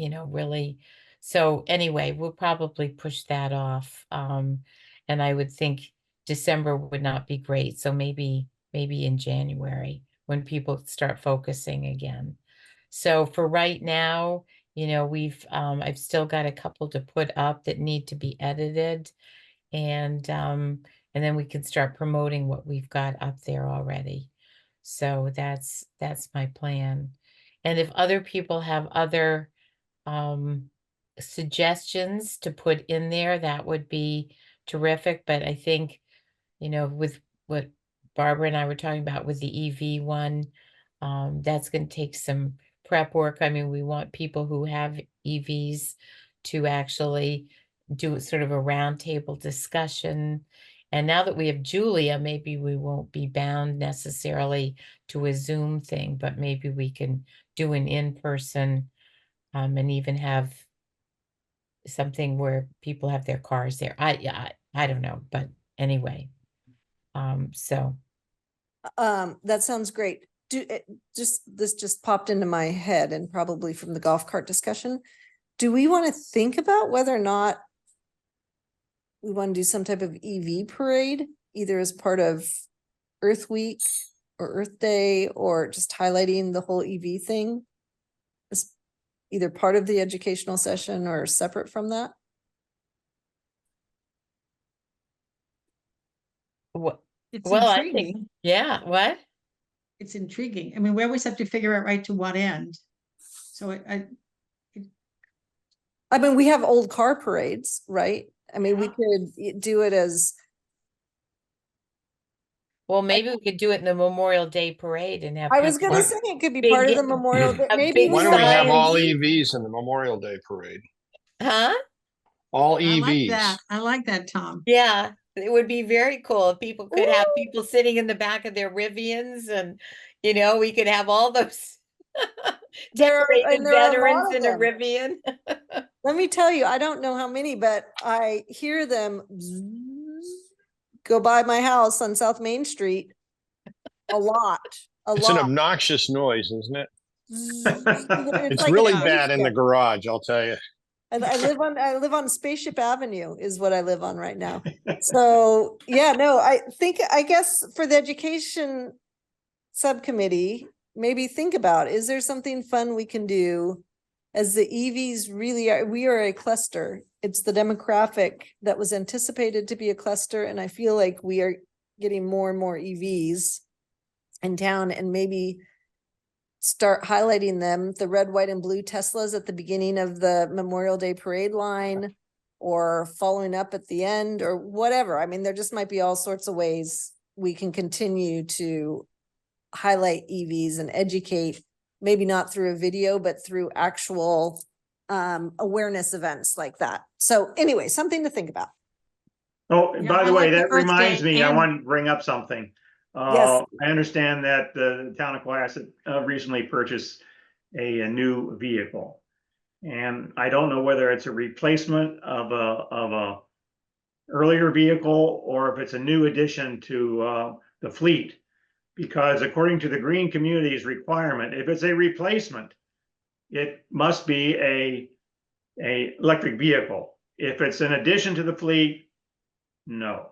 really. So anyway, we'll probably push that off. And I would think December would not be great. So maybe in January when people start focusing again. So for right now, I've still got a couple to put up that need to be edited. And then we can start promoting what we've got up there already. So that's my plan. And if other people have other suggestions to put in there, that would be terrific. But I think, with what Barbara and I were talking about with the EV one, that's going to take some prep work. I mean, we want people who have EVs to actually do sort of a roundtable discussion. And now that we have Julia, maybe we won't be bound necessarily to a Zoom thing, but maybe we can do an in-person, and even have something where people have their cars there. I don't know, but anyway. So That sounds great. This just popped into my head and probably from the golf cart discussion. Do we want to think about whether or not we want to do some type of EV parade, either as part of Earth Week or Earth Day, or just highlighting the whole EV thing? As either part of the educational session or separate from that? what? It's Well, I think, intriguing. yeah, what? It's intriguing. I mean, we always have to figure out right to what end. So I mean, we have old car parades, right? I mean, we could do it as, Well, maybe we could do it in the Memorial Day parade and have. I was people- gonna say it could be big part of the hit- Memorial Day. a Maybe big Why don't we have sign. all EVs in the Memorial Day parade? Huh? All I like that. EVs. I like that, Tom. Yeah, it would be very cool if people could have people sitting in the back of their Rivians, and we could have all those There are- decorated and there are a lot veterans of in a them. Rivian. Let me tell you, I don't know how many, but I hear them go by my house on South Main Street a lot, It's an lot. obnoxious noise, isn't it? It's It's like a really spaceship. bad in the garage, I'll tell you. And I live on Spaceship Avenue is what I live on right now. So, yeah, no, I guess for the education subcommittee, maybe think about, is there something fun we can do? As the EVs really are, we are a cluster. It's the demographic that was anticipated to be a cluster, and I feel like we are getting more and more EVs in town, and maybe start highlighting them, the red, white, and blue Teslas at the beginning of the Memorial Day parade line, or following up at the end, or whatever. I mean, there just might be all sorts of ways we can continue to highlight EVs and educate, maybe not through a video, but through actual awareness events like that. So anyway, something to think about. Oh, Yeah, by I the way, like the that reminds birthday me, I and- want to bring up something. Yes. I understand that the town of Cohasset recently purchased a new vehicle. And I don't know whether it's a replacement of a earlier vehicle or if it's a new addition to the fleet. Because according to the Green Communities requirement, if it's a replacement, it must be a electric vehicle. If it's an addition to the fleet, no.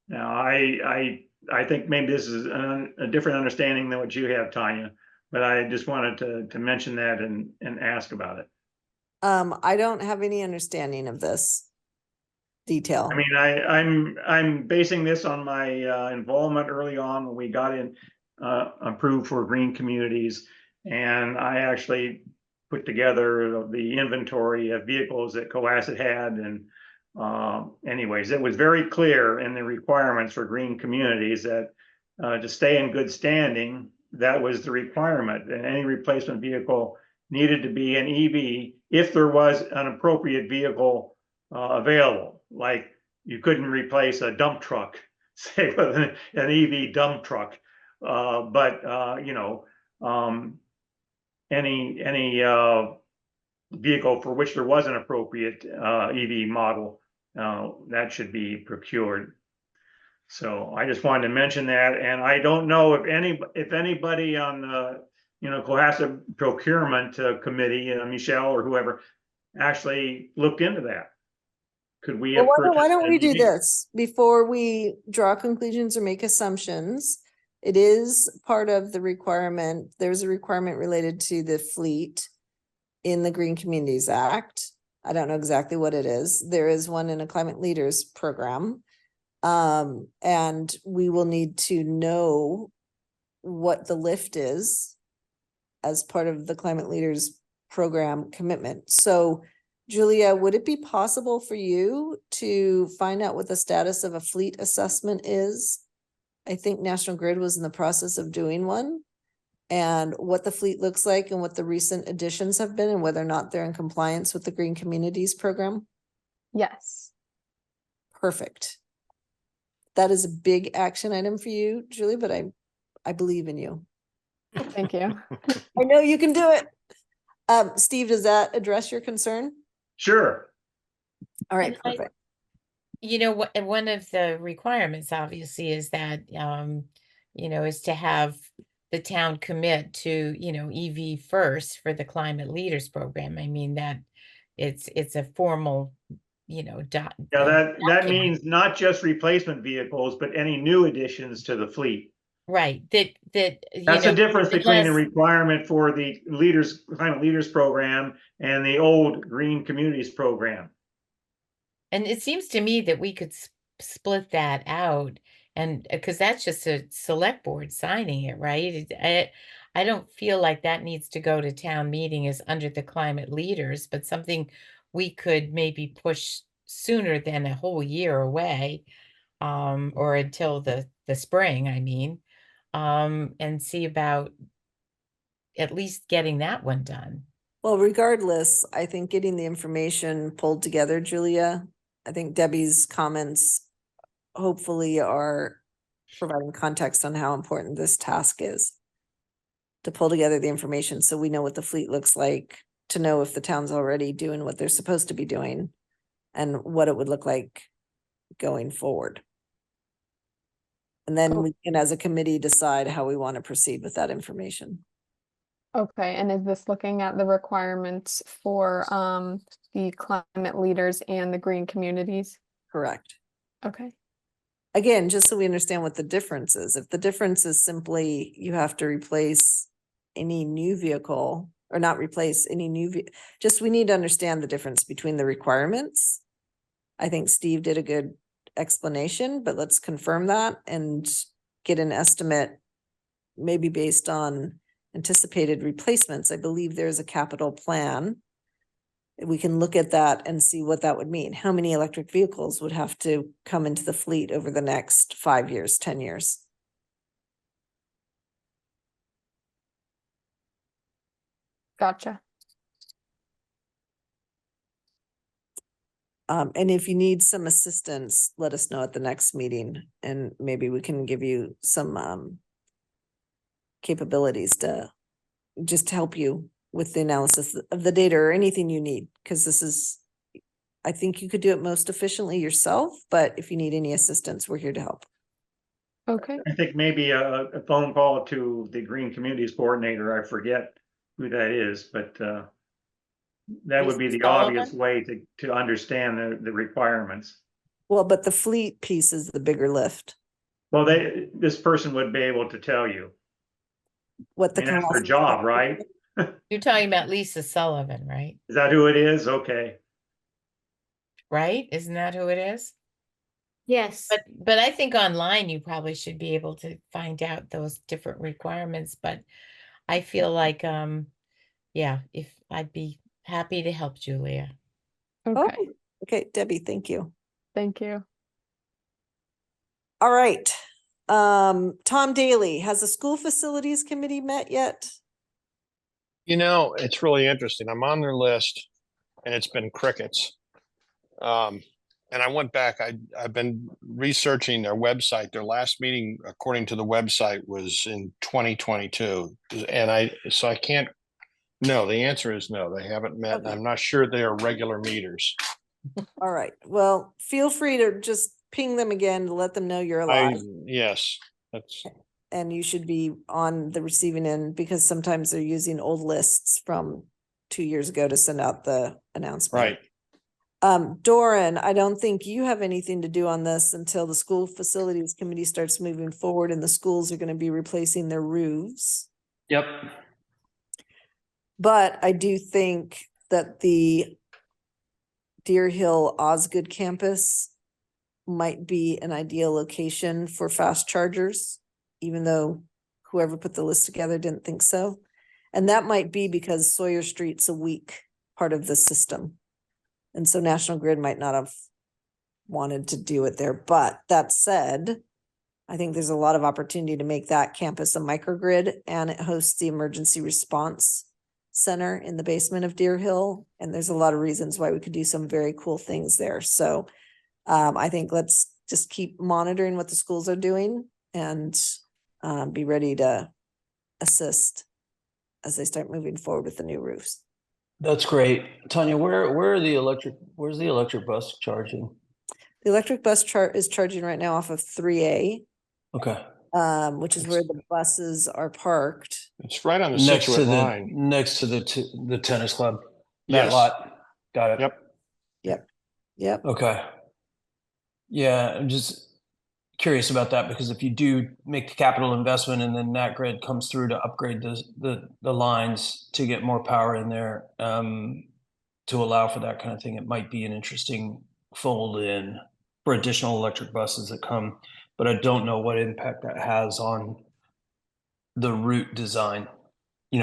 Now, I think maybe this is a different understanding than what you have, Tanya, but I just wanted to mention that and ask about it. I don't have any understanding of this detail. I mean, I'm basing this on my involvement early on when we got in approved for green communities, and I actually put together the inventory of vehicles that Cohasset had, and anyways, it was very clear in the requirements for green communities that to stay in good standing, that was the requirement, and any replacement vehicle needed to be an EV if there was an appropriate vehicle available. Like you couldn't replace a dump truck, say with an EV dump truck, but you know, any vehicle for which there was an appropriate EV model that should be procured. So I just wanted to mention that, and I don't know if anybody on the Cohasset procurement committee, Michelle or whoever, actually looked into that. Could we have Well, why purchased don't an we do EV? this before we draw conclusions or make assumptions? It is part of the requirement. There's a requirement related to the fleet in the Green Communities Act. I don't know exactly what it is. There is one in a Climate Leaders program. And we will need to know what the lift is as part of the Climate Leaders program commitment. So Julia, would it be possible for you to find out what the status of a fleet assessment is? I think National Grid was in the process of doing one, and what the fleet looks like and what the recent additions have been and whether or not they're in compliance with the Green Communities program. Yes. Perfect. That is a big action item for you, Julie, but I believe in you. Thank you. I know you can do it. Steve, does that address your concern? Sure. All right, And perfect. One of the requirements obviously is that, is to have the town commit to, EV first for the Climate Leaders Program. I mean, that it's a formal, Yeah, that document. means not just replacement vehicles, but any new additions to the fleet. Right, that That's the difference between the unless- requirement for the Climate Leaders Program and the old Green Communities Program. And it seems to me that we could split that out, and because that's just a select board signing it, right? I don't feel like that needs to go to town meeting as under the Climate Leaders, but something we could maybe push sooner than a whole year away, or until the spring, I mean, and see about at least getting that one done. Well, regardless, I think getting the information pulled together, Julia, I think Debbie's comments hopefully are providing context on how important this task is. To pull together the information so we know what the fleet looks like, to know if the town's already doing what they're supposed to be doing, and what it would look like going forward. And then we can, as a committee, decide how we want to proceed with that information. Okay, and is this looking at the requirements for the Climate Leaders and the Green Communities? Correct. Okay. Again, just so we understand what the difference is. If the difference is simply you have to replace any new vehicle or not replace any new, just we need to understand the difference between the requirements. I think Steve did a good explanation, but let's confirm that and get an estimate, maybe based on anticipated replacements. I believe there's a capital plan. We can look at that and see what that would mean. How many electric vehicles would have to come into the fleet over the next 5 years, 10 years? Gotcha. And if you need some assistance, let us know at the next meeting and maybe we can give you some capabilities to just help you with the analysis of the data or anything you need, because this is, I think you could do it most efficiently yourself, but if you need any assistance, we're here to help. Okay. I think maybe a phone call to the Green Communities Coordinator, I forget who that is, but that would be the Lisa obvious Sullivan? way to understand the requirements. Well, but the fleet piece is the bigger lift. Well, this person would be able to tell you. What the I mean, that's their cost- job, right? You're talking about Lisa Sullivan, right? Is that who it is? Okay. Right? Isn't that who it is? Yes. But I think online you probably should be able to find out those different requirements, but I feel like yeah, if I'd be happy to help Julia. Okay. Oh, okay, Debbie, thank you. Thank you. All right. Tom Daly, has the school facilities committee met yet? You know, it's really interesting. I'm on their list and it's been crickets. And I went back, I've been researching their website. Their last meeting, according to the website, was in 2022. And so I can't, no, the answer is no, they haven't met. And Okay. I'm not sure they are regular meters. All right, well, feel free to just ping them again to let them know you're alive. Yes, that's, And you should be on the receiving end because sometimes they're using old lists from 2 years ago to send out the announcement. right. Doran, I don't think you have anything to do on this until the school facilities committee starts moving forward and the schools are going to be replacing their roofs. Yep. But I do think that the Deer Hill Osgood campus might be an ideal location for fast chargers, even though whoever put the list together didn't think so. And that might be because Sawyer Street's a weak part of the system. And so National Grid might not have wanted to do it there. But that said, I think there's a lot of opportunity to make that campus a microgrid, and it hosts the emergency response center in the basement of Deer Hill. And there's a lot of reasons why we could do some very cool things there. So I think let's just keep monitoring what the schools are doing and be ready to assist as they start moving forward with the new roofs. That's great. Tanya, where's the electric bus charging? The electric bus is charging right now off of 3A, Okay. which is where the buses are parked. It's right on the Next to Situate the line. next to the tennis club. That Yes. lot. Got it. Yep. Okay. Yeah, I'm just curious about that because if you do make the capital investment and then NatGrid comes through to upgrade the lines to get more power in there, to allow for that kind of thing, it might be an interesting fold in for additional electric buses that come. But I don't know what impact that has on the route design,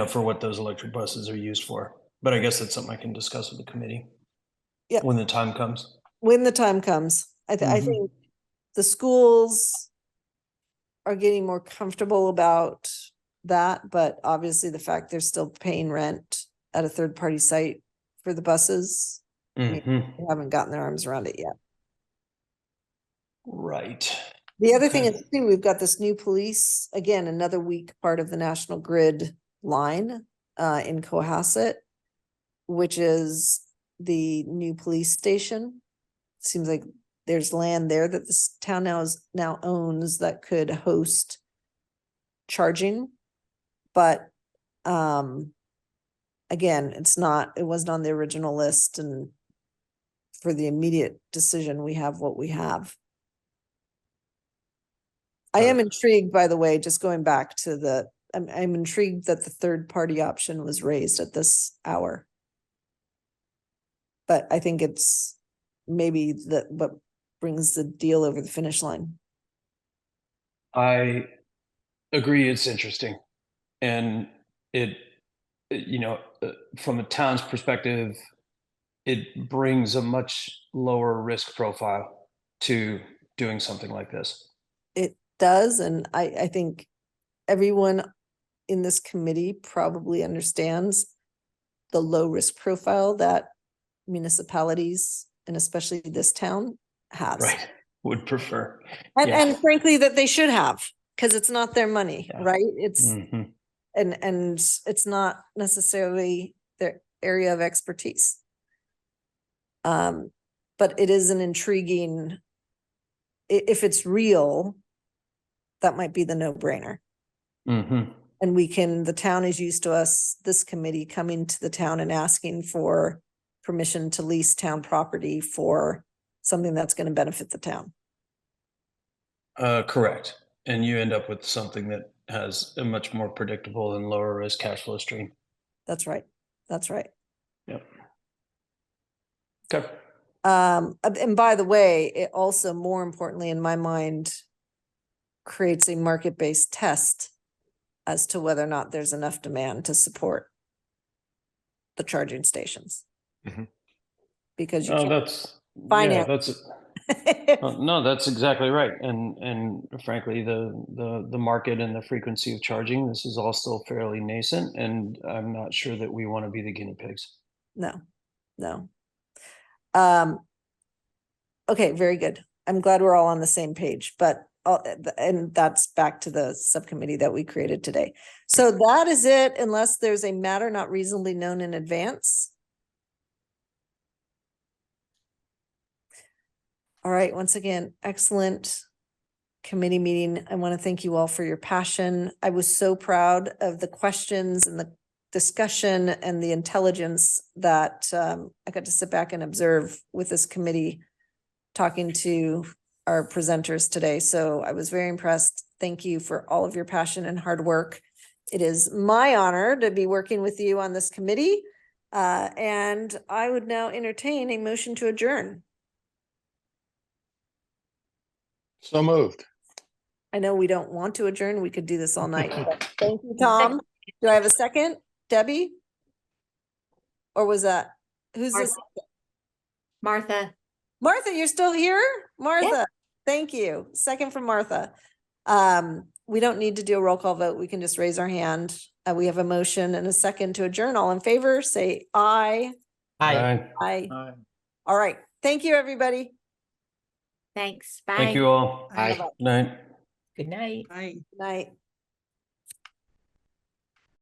for what those electric buses are used for. But I guess that's something I can discuss with the committee. Yep. When the time comes. When the time comes, I Mhm. think the schools are getting more comfortable about that, but obviously the fact they're still paying rent at a third party site for the buses, they haven't gotten their arms around it yet. Right. The other thing Okay. is too, we've got this new police, again, another weak part of the National Grid line in Cohasset, which is the new police station. Seems like there's land there that this town now owns that could host charging. But again, it wasn't on the original list, and for the immediate decision, we have what we have. I am intrigued, by the way, just going back to the I'm intrigued that the third party option was raised at this hour. But I think it's maybe what brings the deal over the finish line. I agree, it's interesting. And you know, from a town's perspective, it brings a much lower risk profile to doing something like this. It does, and I think everyone in this committee probably understands the low risk profile that municipalities, and especially this town, has. Right. Would prefer. And, Yeah. and frankly, that they should have, because it's not their money, Yeah. right? It's, Mhm. and it's not necessarily their area of expertise. But it is an intriguing, if it's real, that might be the no-brainer. Mhm. And the town is used to us, this committee coming to the town and asking for permission to lease town property for something that's going to benefit the town. Correct. And you end up with something that has a much more predictable and lower risk cash flow stream. That's right. That's right. Yep. Okay. And by the way, it also, more importantly, in my mind, creates a market-based test as to whether or not there's enough demand to support the charging stations. Mhm. Because you Oh, can't that's finance. no, that's exactly right. And frankly, the market and the frequency of charging, this is all still fairly nascent, and I'm not sure that we want to be the guinea pigs. No. Okay, very good. I'm glad we're all on the same page, but and that's back to the subcommittee that we created today. So that is it, unless there's a matter not reasonably known in advance. All right, once again, excellent committee meeting. I want to thank you all for your passion. I was so proud of the questions and the discussion and the intelligence that I got to sit back and observe with this committee, talking to our presenters today. So I was very impressed. Thank you for all of your passion and hard work. It is my honor to be working with you on this committee. And I would now entertain a motion to adjourn. So moved. I know we don't want to adjourn. We could do this all night. But thank you, Tom. Do I have a second? Debbie? Or was that, who's this? Martha. Martha, you're still here? Martha, thank you. Second from Martha. We don't need to do a roll call vote. We can just raise our hand. We have a motion and a second to adjourn. All in favor, say aye. Aye. Aye. All right. Thank you, everybody. Thanks. Bye. Thank you all. Bye-bye. Night. Good night. Aye. Night.